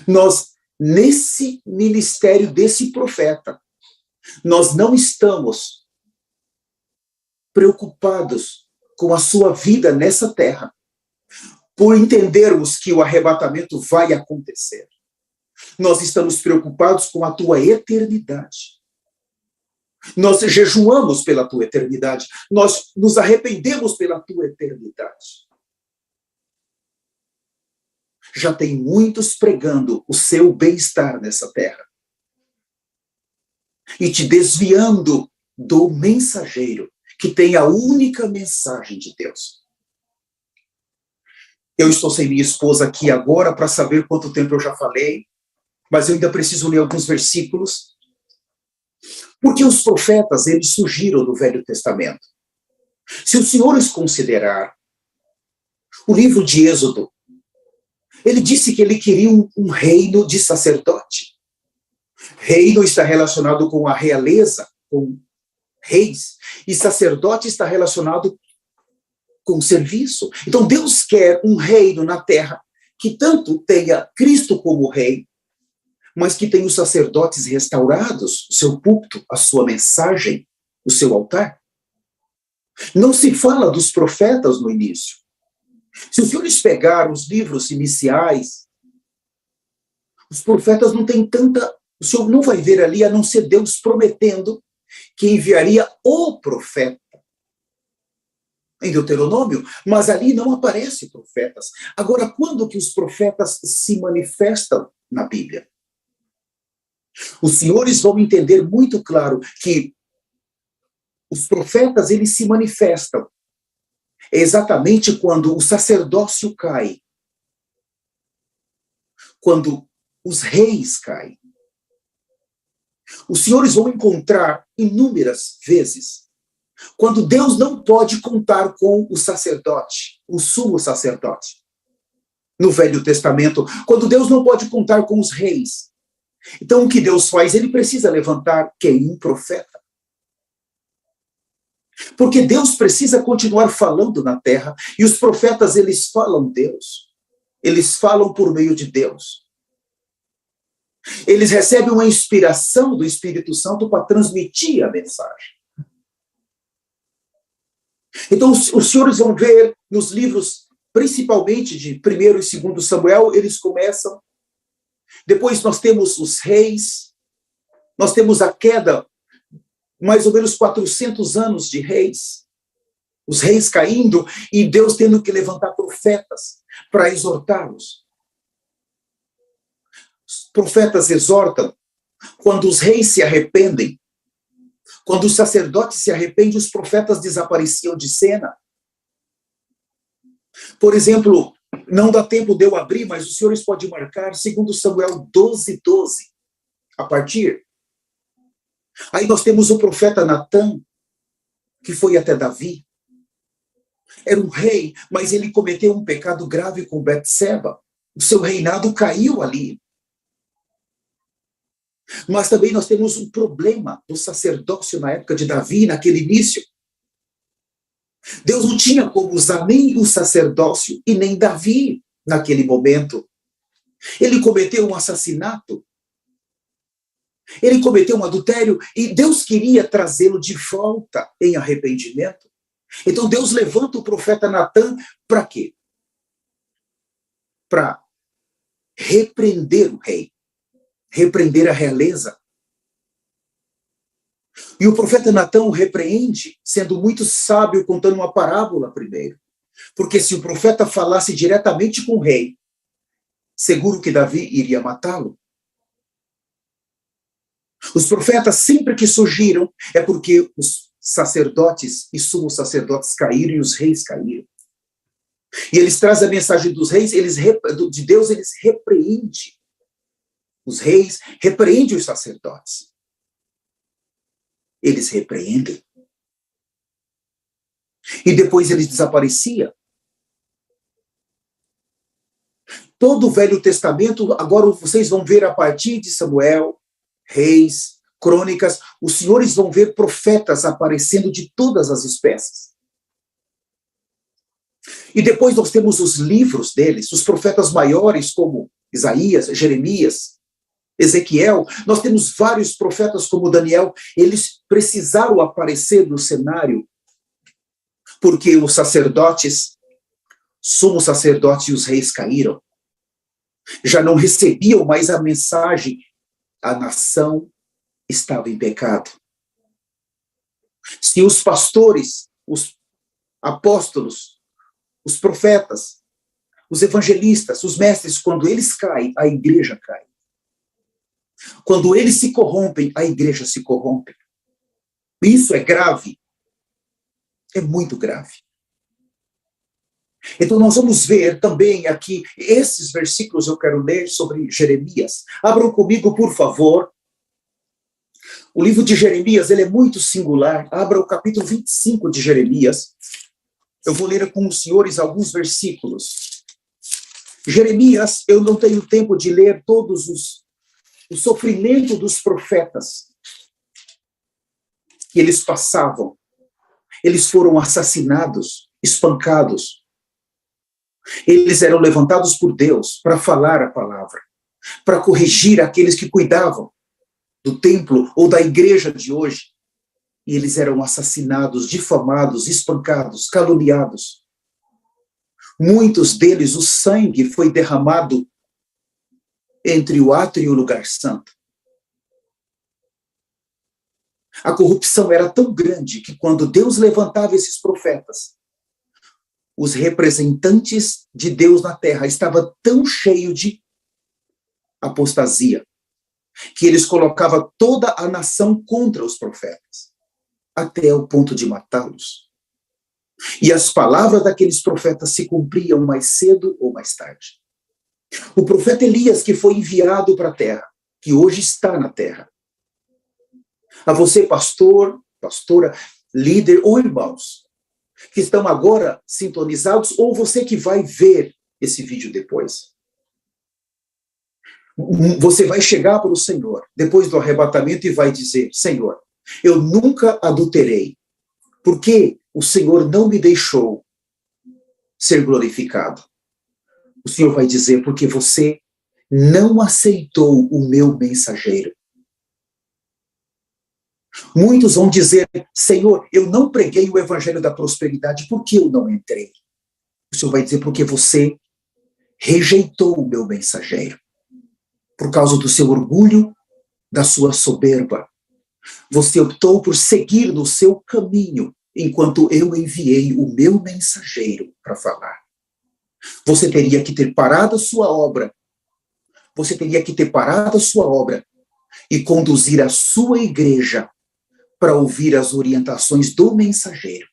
Nós, nesse ministério desse profeta, nós não estamos preocupados com a sua vida nessa terra, por entendermos que o arrebatamento vai acontecer. Nós estamos preocupados com a tua eternidade. Nós jejuamos pela tua eternidade. Nós nos arrependemos pela tua eternidade. Já tem muitos pregando o seu bem-estar nessa terra. E te desviando do mensageiro, que tem a única mensagem de Deus. Eu estou sem minha esposa aqui agora para saber quanto tempo eu já falei, mas eu ainda preciso ler alguns versículos. Porque os profetas, eles surgiram no Velho Testamento. Se os senhores considerar o livro de Êxodo, ele disse que ele queria um reino de sacerdote. Reino está relacionado com a realeza, com reis, e sacerdote está relacionado com serviço. Então Deus quer um reino na terra que tanto tenha Cristo como rei, mas que tenha os sacerdotes restaurados, o seu púlpito, a sua mensagem, o seu altar. Não se fala dos profetas no início. Se os senhores pegaram os livros iniciais, os profetas não têm tanta... O senhor não vai ver ali, a não ser Deus prometendo que enviaria o profeta em Deuteronômio, mas ali não aparecem profetas. Agora, quando que os profetas se manifestam na Bíblia? Os senhores vão entender muito claro que os profetas, eles se manifestam exatamente quando o sacerdócio cai, quando os reis caem. Os senhores vão encontrar inúmeras vezes quando Deus não pode contar com o sacerdote, o sumo sacerdote. No Velho Testamento, quando Deus não pode contar com os reis. Então, o que Deus faz? Ele precisa levantar quem? Um profeta. Porque Deus precisa continuar falando na terra, e os profetas, eles falam Deus. Eles falam por meio de Deus. Eles recebem uma inspiração do Espírito Santo para transmitir a mensagem. Então, os senhores vão ver nos livros, principalmente de 1º e 2º Samuel, eles começam. Depois nós temos os reis, nós temos a queda, mais ou menos 400 anos de reis, os reis caindo e Deus tendo que levantar profetas para exortá-los. Os profetas exortam quando os reis se arrependem, quando os sacerdotes se arrependem, os profetas desapareciam de cena. Por exemplo, não dá tempo de eu abrir, mas os senhores podem marcar 2 Samuel 12:12, a partir. Aí nós temos o profeta Natã, que foi até Davi. Era um rei, mas ele cometeu um pecado grave com Betseba. O seu reinado caiu ali. Mas também nós temos um problema do sacerdócio na época de Davi, naquele início. Deus não tinha como usar nem o sacerdócio e nem Davi naquele momento. Ele cometeu um assassinato. Ele cometeu um adultério e Deus queria trazê-lo de volta em arrependimento. Então Deus levanta o profeta Natã para quê? Para repreender o rei, repreender a realeza. E o profeta Natã o repreende, sendo muito sábio, contando uma parábola primeiro. Porque se o profeta falasse diretamente com o rei, seguro que Davi iria matá-lo. Os profetas, sempre que surgiram, é porque os sacerdotes e sumos sacerdotes caíram e os reis caíram. E eles trazem a mensagem dos reis, de Deus, eles repreendem. Os reis repreendem os sacerdotes. Eles repreendem. E depois eles desapareciam. Todo o Velho Testamento, agora vocês vão ver a partir de Samuel, Reis, Crônicas, os senhores vão ver profetas aparecendo de todas as espécies. E depois nós temos os livros deles, os profetas maiores como Isaías, Jeremias, Ezequiel. Nós temos vários profetas como Daniel. Eles precisaram aparecer no cenário porque os sacerdotes, sumos sacerdotes e os reis caíram. Já não recebiam mais a mensagem. A nação estava em pecado. Se os pastores, os apóstolos, os profetas, os evangelistas, os mestres, quando eles caem, a igreja cai. Quando eles se corrompem, a igreja se corrompe. Isso é grave. É muito grave. Então nós vamos ver também aqui, esses versículos eu quero ler sobre Jeremias. Abram comigo, por favor. O livro de Jeremias, ele é muito singular. Abra o capítulo 25 de Jeremias. Eu vou ler com os senhores alguns versículos. Jeremias, eu não tenho tempo de ler todos o sofrimento dos profetas que eles passavam. Eles foram assassinados, espancados. Eles eram levantados por Deus para falar a palavra, para corrigir aqueles que cuidavam do templo ou da igreja de hoje. E eles eram assassinados, difamados, espancados, caluniados. Muitos deles, o sangue foi derramado entre o átrio e o lugar santo. A corrupção era tão grande que quando Deus levantava esses profetas, os representantes de Deus na terra estavam tão cheios de apostasia, que eles colocavam toda a nação contra os profetas, até o ponto de matá-los. E as palavras daqueles profetas se cumpriam mais cedo ou mais tarde. O profeta Elias, que foi enviado para a terra, que hoje está na terra. A você, pastor, pastora, líder ou irmãos, que estão agora sintonizados, ou você que vai ver esse vídeo depois. Você vai chegar para o Senhor, depois do arrebatamento, e vai dizer: Senhor, eu nunca adulterei, porque o Senhor não me deixou ser glorificado. O Senhor vai dizer: porque você não aceitou o meu mensageiro. Muitos vão dizer, Senhor, eu não preguei o evangelho da prosperidade, por que eu não entrei? O Senhor vai dizer, porque você rejeitou o meu mensageiro. Por causa do seu orgulho, da sua soberba. Você optou por seguir no seu caminho, enquanto eu enviei o meu mensageiro para falar. Você teria que ter parado a sua obra. Você teria que ter parado a sua obra e conduzir a sua igreja para ouvir as orientações do mensageiro.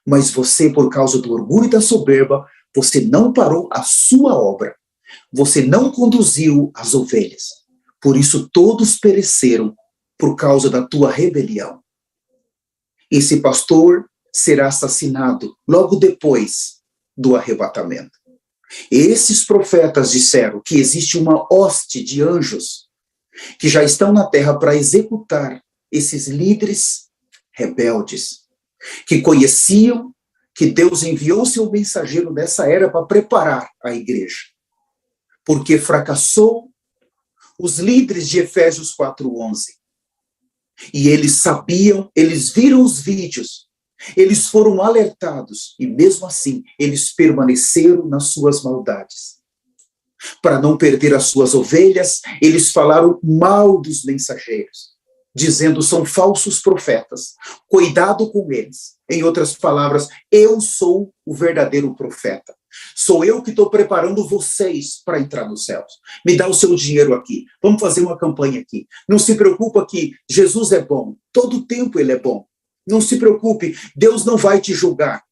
Mas você, por causa do orgulho e da soberba, você não parou a sua obra. Você não conduziu as ovelhas. Por isso todos pereceram por causa da tua rebelião. Esse pastor será assassinado logo depois do arrebatamento. Esses profetas disseram que existe uma hoste de anjos que já estão na terra para executar esses líderes rebeldes, que conheciam que Deus enviou seu mensageiro nessa era para preparar a igreja, porque fracassou os líderes de Efésios 4:11. E eles sabiam, eles viram os vídeos, eles foram alertados, e mesmo assim, eles permaneceram nas suas maldades. Para não perder as suas ovelhas, eles falaram mal dos mensageiros, dizendo, são falsos profetas, cuidado com eles. Em outras palavras, eu sou o verdadeiro profeta. Sou eu que estou preparando vocês para entrar nos céus. Me dá o seu dinheiro aqui. Vamos fazer uma campanha aqui. Não se preocupa que Jesus é bom. Todo tempo ele é bom. Não se preocupe, Deus não vai te julgar.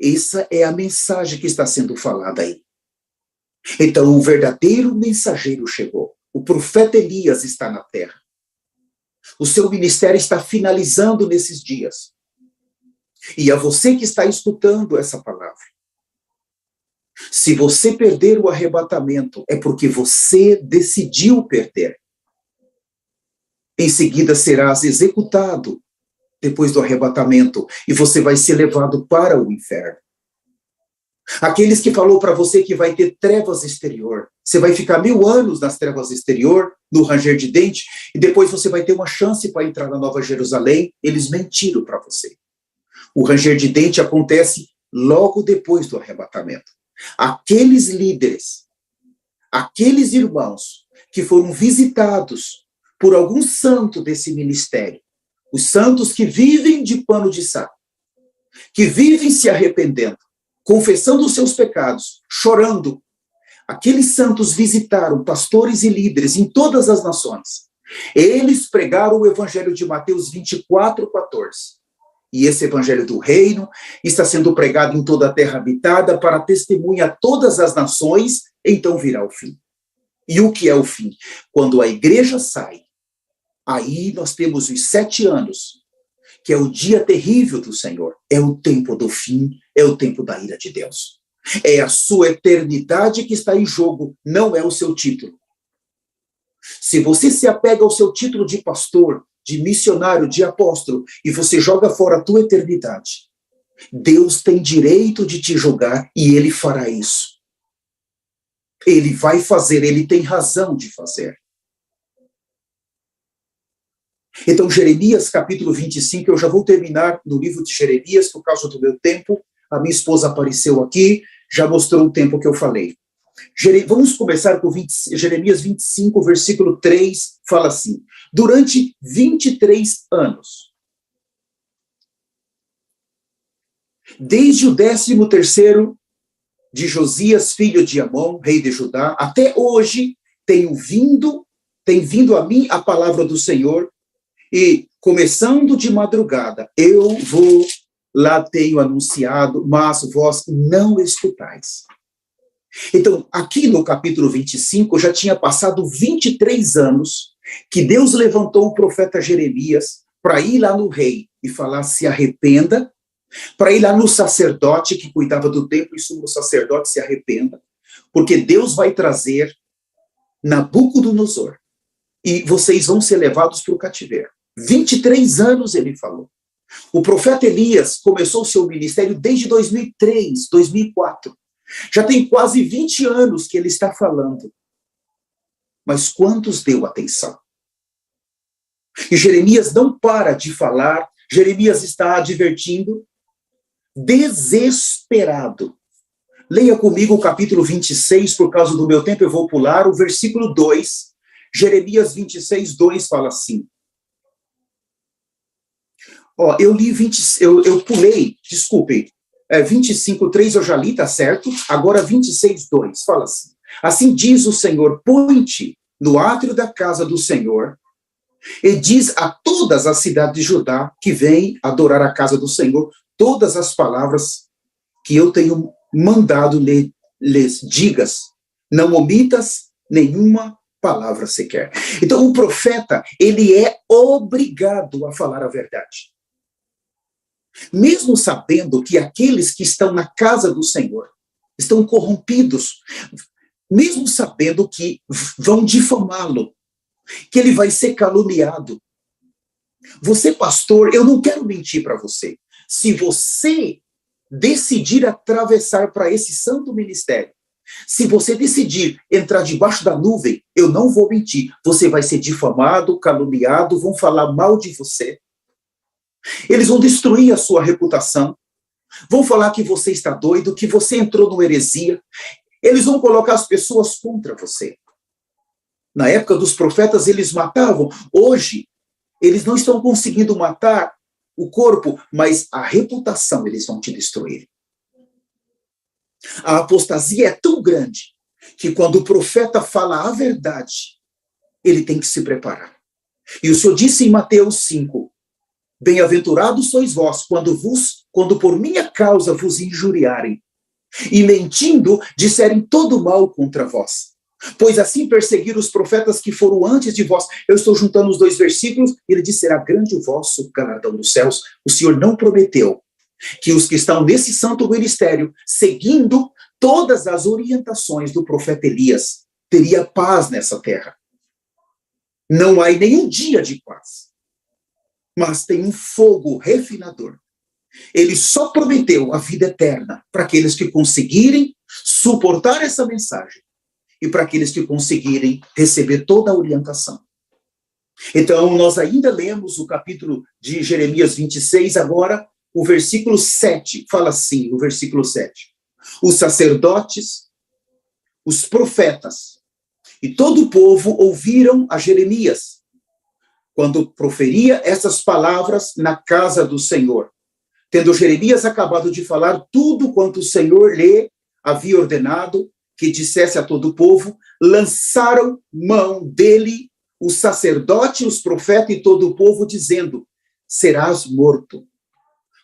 Essa é a mensagem que está sendo falada aí. Então, o verdadeiro mensageiro chegou. O profeta Elias está na terra. O seu ministério está finalizando nesses dias. E a você que está escutando essa palavra, se você perder o arrebatamento, é porque você decidiu perder. Em seguida serás executado depois do arrebatamento e você vai ser levado para o inferno. Aqueles que falou para você que vai ter trevas exterior, você vai ficar 1000 anos nas trevas exterior, no ranger de dente, e depois você vai ter uma chance para entrar na Nova Jerusalém, eles mentiram para você. O ranger de dente acontece logo depois do arrebatamento. Aqueles líderes, aqueles irmãos que foram visitados por algum santo desse ministério, os santos que vivem de pano de saco, que vivem se arrependendo, confessando os seus pecados, chorando, aqueles santos visitaram pastores e líderes em todas as nações. Eles pregaram o evangelho de Mateus 24:14. E esse evangelho do reino está sendo pregado em toda a terra habitada para testemunha a todas as nações, então virá o fim. E o que é o fim? Quando a igreja sai, aí nós temos os 7 anos, que é o dia terrível do Senhor, é o tempo do fim, é o tempo da ira de Deus. É a sua eternidade que está em jogo, não é o seu título. Se você se apega ao seu título de pastor, de missionário, de apóstolo, e você joga fora a tua eternidade, Deus tem direito de te julgar e ele fará isso. Ele vai fazer, ele tem razão de fazer. Então, Jeremias, capítulo 25, eu já vou terminar no livro de Jeremias, por causa do meu tempo. A minha esposa apareceu aqui, já mostrou o tempo que eu falei. Vamos começar com Jeremias 25, versículo 3, fala assim: durante 23 anos, desde o 13º de Josias, filho de Amon, rei de Judá, até hoje, tem vindo a mim a palavra do Senhor, e começando de madrugada, eu vou lá tenho anunciado, mas vós não escutais. Então, aqui no capítulo 25, já tinha passado 23 anos que Deus levantou o profeta Jeremias para ir lá no rei e falar: se arrependa, para ir lá no sacerdote que cuidava do templo e sumo sacerdote: se arrependa, porque Deus vai trazer Nabucodonosor e vocês vão ser levados para o cativeiro. 23 anos ele falou. O profeta Elias começou seu ministério desde 2003, 2004. Já tem quase 20 anos que ele está falando. mas quantos deu atenção? E Jeremias não para de falar, Jeremias está advertindo, desesperado. Leia comigo o capítulo 26, por causa do meu tempo eu vou pular, o versículo 2, Jeremias 26, 2 fala assim. Eu li eu pulei, desculpem, 25, 3 eu já li, tá certo? Agora 26, 2, fala assim. Assim diz o Senhor, põe-te no átrio da casa do Senhor, e diz a todas as cidades de Judá que vêm adorar a casa do Senhor, todas as palavras que eu tenho mandado lhes digas, não omitas nenhuma palavra sequer. Então o profeta, ele é obrigado a falar a verdade. Mesmo sabendo que aqueles que estão na casa do Senhor estão corrompidos, mesmo sabendo que vão difamá-lo, que ele vai ser caluniado. Você, pastor, eu não quero mentir para você. Se você decidir atravessar para esse santo ministério, se você decidir entrar debaixo da nuvem, eu não vou mentir. Você vai ser difamado, caluniado, vão falar mal de você. Eles vão destruir a sua reputação. Vão falar que você está doido, que você entrou numa heresia. Eles vão colocar as pessoas contra você. Na época dos profetas, eles matavam. Hoje, eles não estão conseguindo matar o corpo, mas a reputação eles vão te destruir. A apostasia é tão grande que quando o profeta fala a verdade, ele tem que se preparar. E o Senhor disse em Mateus 5, bem-aventurados sois vós, quando por minha causa vos injuriarem, e mentindo disserem todo mal contra vós. Pois assim perseguiram os profetas que foram antes de vós. Eu estou juntando os dois versículos, ele diz, será grande o vosso galardão dos céus. O Senhor não prometeu que os que estão nesse santo ministério, seguindo todas as orientações do profeta Elias, teria paz nessa terra. Não há nenhum dia de paz, mas tem um fogo refinador. Ele só prometeu a vida eterna para aqueles que conseguirem suportar essa mensagem e para aqueles que conseguirem receber toda a orientação. Então, nós ainda lemos o capítulo de Jeremias 26, agora o versículo 7, fala assim, no versículo 7. Os sacerdotes, os profetas e todo o povo ouviram a Jeremias, quando proferia essas palavras na casa do Senhor. Tendo Jeremias acabado de falar tudo quanto o Senhor lhe havia ordenado, que dissesse a todo o povo, lançaram mão dele o sacerdote, os profetas e todo o povo, dizendo, serás morto,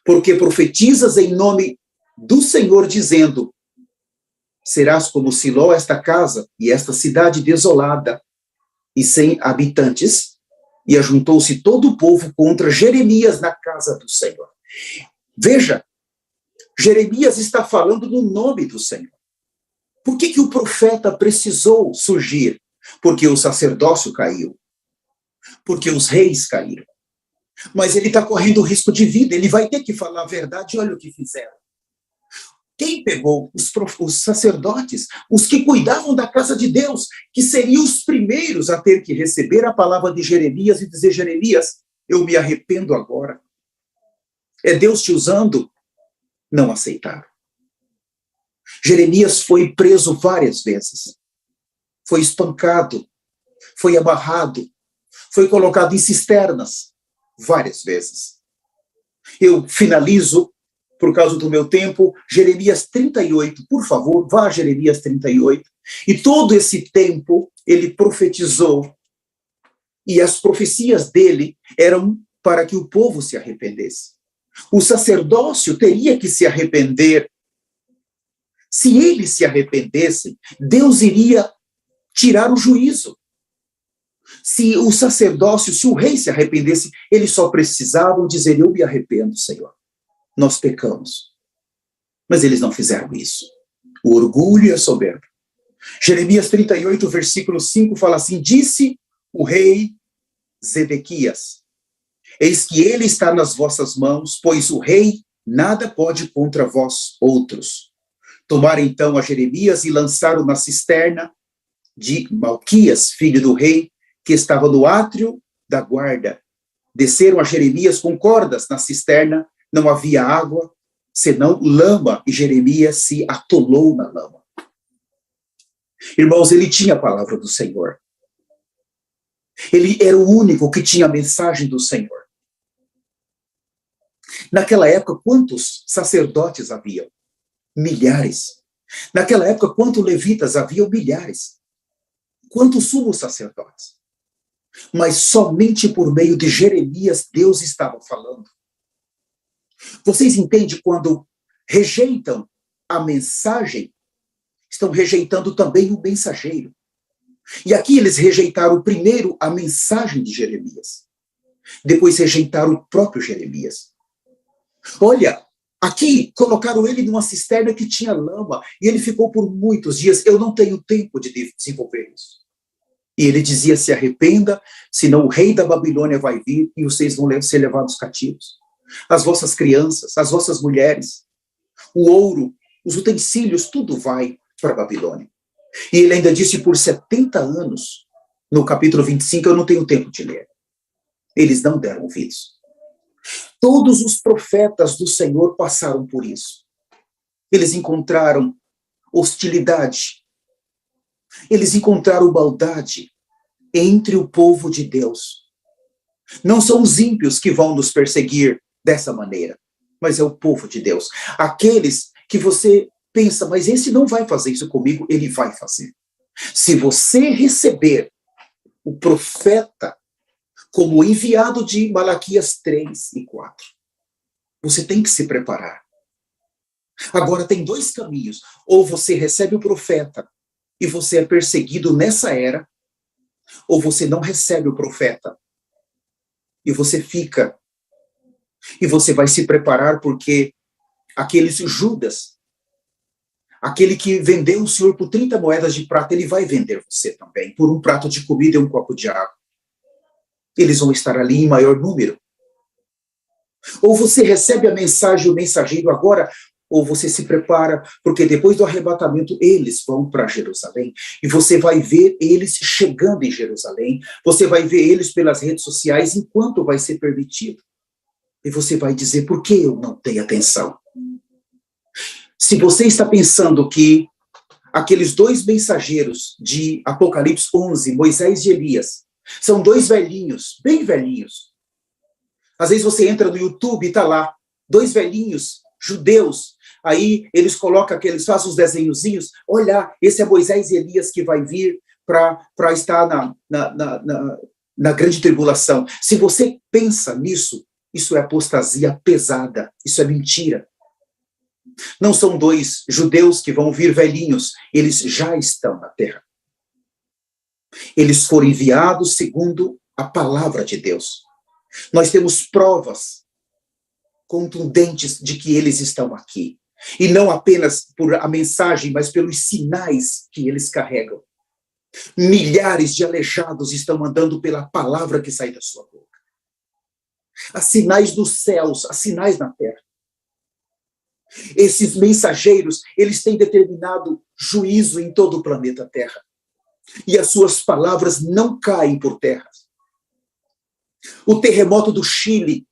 porque profetizas em nome do Senhor, dizendo, serás como Siló, esta casa e esta cidade desolada e sem habitantes. E ajuntou-se todo o povo contra Jeremias na casa do Senhor. Veja, Jeremias está falando no nome do Senhor. Por que o profeta precisou surgir? Porque o sacerdócio caiu. Porque os reis caíram. Mas ele está correndo risco de vida, ele vai ter que falar a verdade, olha o que fizeram. Quem pegou? Os sacerdotes, os que cuidavam da casa de Deus, que seriam os primeiros a ter que receber a palavra de Jeremias e dizer, Jeremias, eu me arrependo agora. É Deus te usando? Não aceitaram. Jeremias foi preso várias vezes. Foi espancado, foi amarrado, foi colocado em cisternas várias vezes. Eu finalizo, por causa do meu tempo, Jeremias 38, por favor, vá a Jeremias 38. E todo esse tempo ele profetizou, e as profecias dele eram para que o povo se arrependesse. O sacerdócio teria que se arrepender. Se eles se arrependessem, Deus iria tirar o juízo. Se o sacerdócio, se o rei se arrependesse, eles só precisavam dizer, eu me arrependo, Senhor. Nós pecamos. Mas eles não fizeram isso. O orgulho e a soberba. Jeremias 38, versículo 5, fala assim, disse o rei Zedequias, eis que ele está nas vossas mãos, pois o rei nada pode contra vós outros. Tomaram então a Jeremias e lançaram na cisterna, de Malquias, filho do rei, que estava no átrio da guarda. Desceram a Jeremias com cordas na cisterna, não havia água, senão lama, e Jeremias se atolou na lama. Irmãos, ele tinha a palavra do Senhor. Ele era o único que tinha a mensagem do Senhor. Naquela época, quantos sacerdotes haviam? Milhares. Naquela época, quantos levitas haviam? Milhares. Quantos sumos sacerdotes? Mas somente por meio de Jeremias, Deus estava falando. Vocês entendem quando rejeitam a mensagem, estão rejeitando também o mensageiro. E aqui eles rejeitaram primeiro a mensagem de Jeremias. Depois rejeitaram o próprio Jeremias. Olha, aqui colocaram ele numa cisterna que tinha lama, e ele ficou por muitos dias. Eu não tenho tempo de desenvolver isso. E ele dizia, se arrependa, senão o rei da Babilônia vai vir e vocês vão ser levados cativos. As vossas crianças, as vossas mulheres, o ouro, os utensílios, tudo vai para a Babilônia. E ele ainda disse por 70 anos, no capítulo 25, eu não tenho tempo de ler. Eles não deram ouvidos. Todos os profetas do Senhor passaram por isso. Eles encontraram hostilidade. Eles encontraram maldade entre o povo de Deus. Não são os ímpios que vão nos perseguir dessa maneira, mas é o povo de Deus. Aqueles que você pensa, mas esse não vai fazer isso comigo, ele vai fazer. Se você receber o profeta como enviado de Malaquias 3 e 4, você tem que se preparar. Agora tem dois caminhos. Ou você recebe o profeta e você é perseguido nessa era, ou você não recebe o profeta e você fica. E você vai se preparar porque aqueles Judas, aquele que vendeu o Senhor por 30 moedas de prata, ele vai vender você também, por um prato de comida e um copo de água. Eles vão estar ali em maior número. Ou você recebe a mensagem, o mensageiro agora, ou você se prepara, porque depois do arrebatamento eles vão para Jerusalém, e você vai ver eles chegando em Jerusalém, você vai ver eles pelas redes sociais enquanto vai ser permitido. E você vai dizer, por que eu não dei atenção? Se você está pensando que aqueles dois mensageiros de Apocalipse 11, Moisés e Elias, são dois velhinhos, bem velhinhos. Às vezes você entra no YouTube e está lá, dois velhinhos, judeus, aí eles colocam aqueles, fazem uns desenhozinhos, olha, esse é Moisés e Elias que vai vir para estar na grande tribulação. Se você pensa nisso, isso é apostasia pesada, isso é mentira. Não são dois judeus que vão vir velhinhos, eles já estão na terra. Eles foram enviados segundo a palavra de Deus. Nós temos provas contundentes de que eles estão aqui. E não apenas por a mensagem, mas pelos sinais que eles carregam. Milhares de aleijados estão andando pela palavra que sai da sua boca. Há sinais dos céus, há sinais na terra. Esses mensageiros, eles têm determinado juízo em todo o planeta Terra. E as suas palavras não caem por terra. O terremoto do Chile,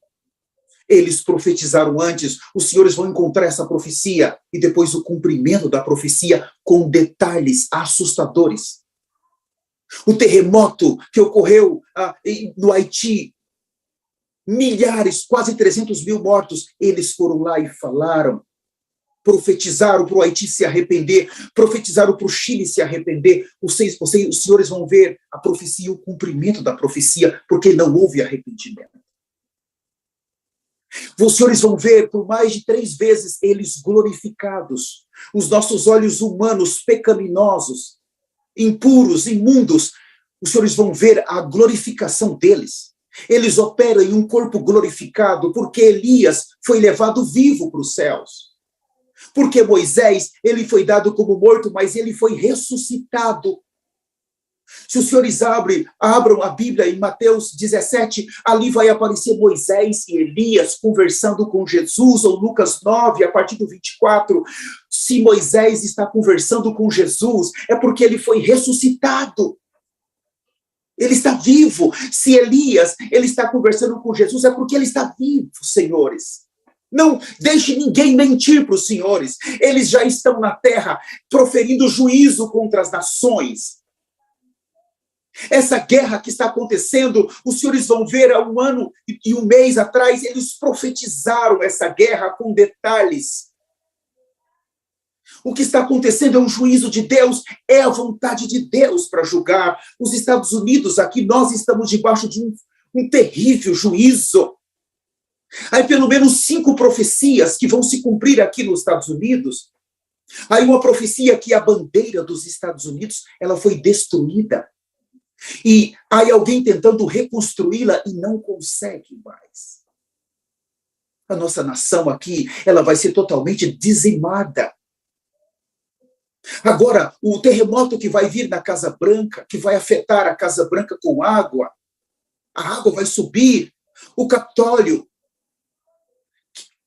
eles profetizaram antes, os senhores vão encontrar essa profecia, e depois o cumprimento da profecia com detalhes assustadores. O terremoto que ocorreu no Haiti, milhares, quase 300 mil mortos, eles foram lá e falaram, profetizaram para o Haiti se arrepender, profetizaram para o Chile se arrepender. Os senhores vão ver a profecia, o cumprimento da profecia, porque não houve arrependimento. Os senhores vão ver por mais de 3 vezes eles glorificados. Os nossos olhos humanos pecaminosos, impuros, imundos, os senhores vão ver a glorificação deles. Eles operam em um corpo glorificado, porque Elias foi levado vivo para os céus. Porque Moisés, ele foi dado como morto, mas ele foi ressuscitado. Se os senhores abram a Bíblia em Mateus 17, ali vai aparecer Moisés e Elias conversando com Jesus, ou Lucas 9, a partir do 24. Se Moisés está conversando com Jesus, é porque ele foi ressuscitado. Ele está vivo. Se Elias, ele está conversando com Jesus, é porque ele está vivo, senhores. Não deixe ninguém mentir para os senhores. Eles já estão na terra proferindo juízo contra as nações. Essa guerra que está acontecendo, os senhores vão ver há 1 ano e 1 mês atrás, eles profetizaram essa guerra com detalhes. O que está acontecendo é um juízo de Deus, é a vontade de Deus para julgar. Os Estados Unidos, aqui, nós estamos debaixo de um terrível juízo. Aí pelo menos 5 profecias que vão se cumprir aqui nos Estados Unidos. Aí uma profecia que a bandeira dos Estados Unidos, ela foi destruída. E aí alguém tentando reconstruí-la e não consegue mais. A nossa nação aqui, ela vai ser totalmente dizimada. Agora, o terremoto que vai vir na Casa Branca, que vai afetar a Casa Branca com água, a água vai subir, o Capitólio,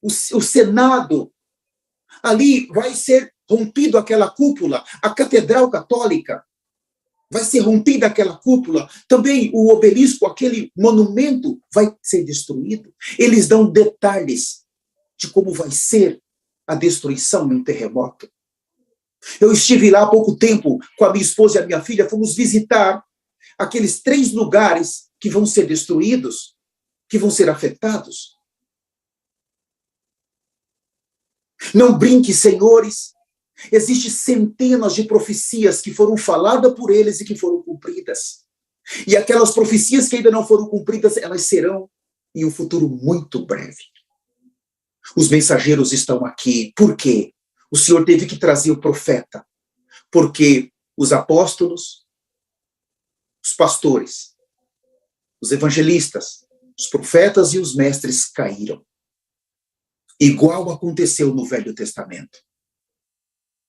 o Senado, ali vai ser rompido aquela cúpula, a Catedral Católica, vai ser rompida aquela cúpula, também o obelisco, aquele monumento, vai ser destruído. Eles dão detalhes de como vai ser a destruição num terremoto. Eu estive lá há pouco tempo com a minha esposa e a minha filha, fomos visitar aqueles 3 lugares que vão ser destruídos, que vão ser afetados. Não brinque, senhores. Existem centenas de profecias que foram faladas por eles e que foram cumpridas. E aquelas profecias que ainda não foram cumpridas, elas serão em um futuro muito breve. Os mensageiros estão aqui. Por quê? O Senhor teve que trazer o profeta. Porque os apóstolos, os pastores, os evangelistas, os profetas e os mestres caíram. Igual aconteceu no Velho Testamento.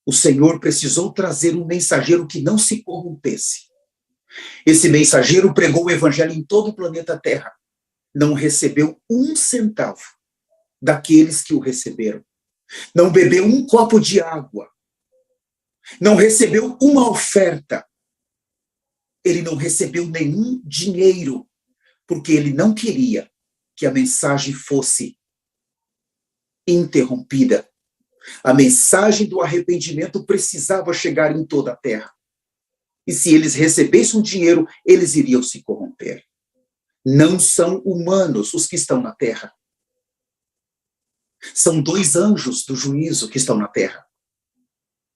O Senhor precisou trazer um mensageiro que não se corrompesse. Esse mensageiro pregou o evangelho em todo o planeta Terra. Não recebeu 1 centavo daqueles que o receberam. Não bebeu 1 copo de água. Não recebeu uma oferta. Ele não recebeu nenhum dinheiro, porque ele não queria que a mensagem fosse interrompida. A mensagem do arrependimento precisava chegar em toda a terra. E se eles recebessem o dinheiro, eles iriam se corromper. Não são humanos os que estão na terra. São 2 anjos do juízo que estão na terra.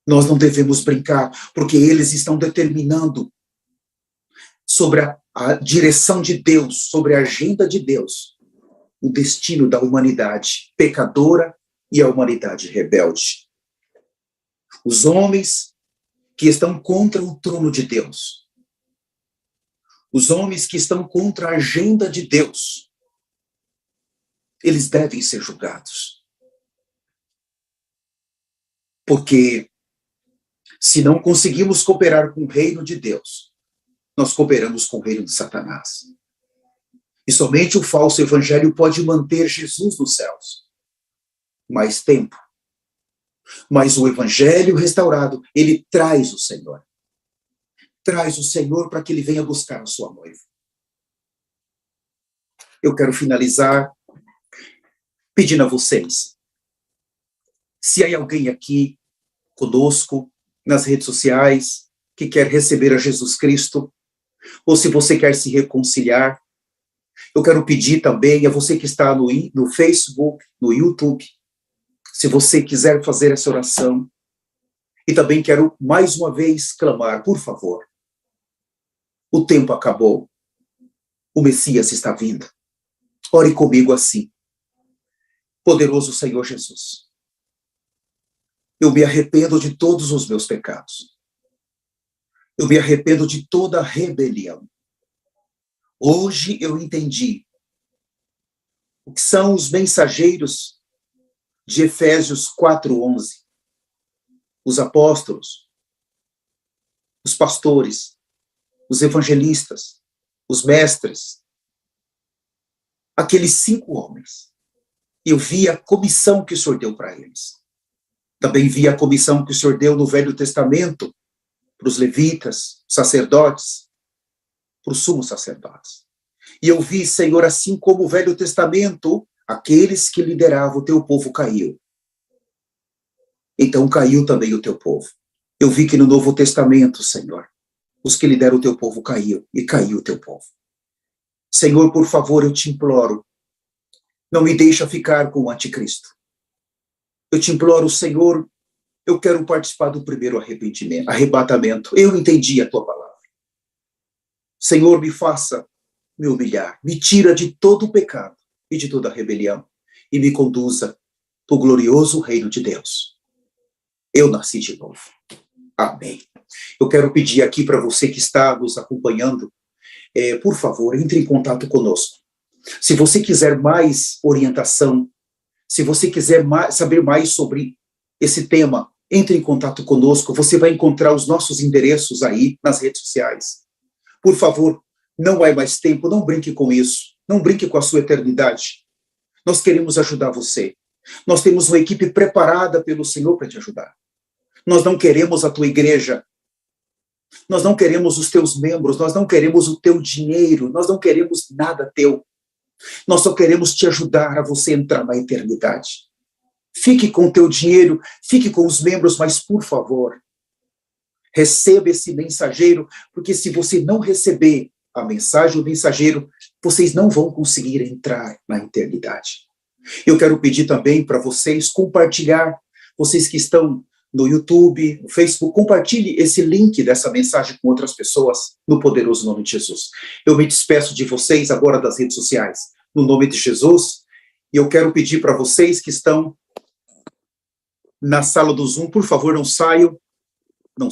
Nós não devemos brincar, porque eles estão determinando sobre a direção de Deus, sobre a agenda de Deus, o destino da humanidade pecadora e a humanidade rebelde. Os homens que estão contra o trono de Deus. Os homens que estão contra a agenda de Deus. Eles devem ser julgados. Porque se não conseguimos cooperar com o reino de Deus, nós cooperamos com o reino de Satanás. E somente o falso evangelho pode manter Jesus nos céus. Mais tempo. Mas o evangelho restaurado, ele traz o Senhor. Traz o Senhor para que ele venha buscar a sua noiva. Eu quero finalizar pedindo a vocês, se há alguém aqui conosco, nas redes sociais, que quer receber a Jesus Cristo, ou se você quer se reconciliar, eu quero pedir também a você que está no Facebook, no YouTube, se você quiser fazer essa oração, e também quero mais uma vez clamar, por favor, o tempo acabou, o Messias está vindo, ore comigo assim, poderoso Senhor Jesus, eu me arrependo de todos os meus pecados, eu me arrependo de toda a rebelião, hoje eu entendi o que são os mensageiros de Efésios 4:11, os apóstolos, os pastores, os evangelistas, os mestres, aqueles 5 homens. Eu vi a comissão que o Senhor deu para eles. Também vi a comissão que o Senhor deu no Velho Testamento para os levitas, sacerdotes, para os sumos sacerdotes. E eu vi, Senhor, assim como o Velho Testamento, aqueles que lideravam o teu povo caiu. Então caiu também o teu povo. Eu vi que no Novo Testamento, Senhor, os que lideram o teu povo caiu, e caiu o teu povo. Senhor, por favor, eu te imploro, não me deixa ficar com o anticristo. Eu te imploro, Senhor, eu quero participar do primeiro arrebatamento. Eu entendi a tua palavra. Senhor, me faça me humilhar, me tira de todo o pecado e de toda a rebelião, e me conduza para o glorioso reino de Deus. Eu nasci de novo. Amém. Eu quero pedir aqui para você que está nos acompanhando, por favor, entre em contato conosco. Se você quiser mais orientação, se você quiser saber mais sobre esse tema, entre em contato conosco. Você vai encontrar os nossos endereços aí nas redes sociais. Por favor, não há mais tempo, não brinque com isso. Não brinque com a sua eternidade. Nós queremos ajudar você. Nós temos uma equipe preparada pelo Senhor para te ajudar. Nós não queremos a tua igreja. Nós não queremos os teus membros. Nós não queremos o teu dinheiro. Nós não queremos nada teu. Nós só queremos te ajudar a você entrar na eternidade. Fique com o teu dinheiro, fique com os membros, mas por favor, receba esse mensageiro, porque se você não receber a mensagem do mensageiro, vocês não vão conseguir entrar na eternidade. Eu quero pedir também para vocês compartilhar, vocês que estão no YouTube, no Facebook, compartilhe esse link dessa mensagem com outras pessoas, no poderoso nome de Jesus. Eu me despeço de vocês agora das redes sociais, no nome de Jesus, e eu quero pedir para vocês que estão na sala do Zoom, por favor, não saiam, não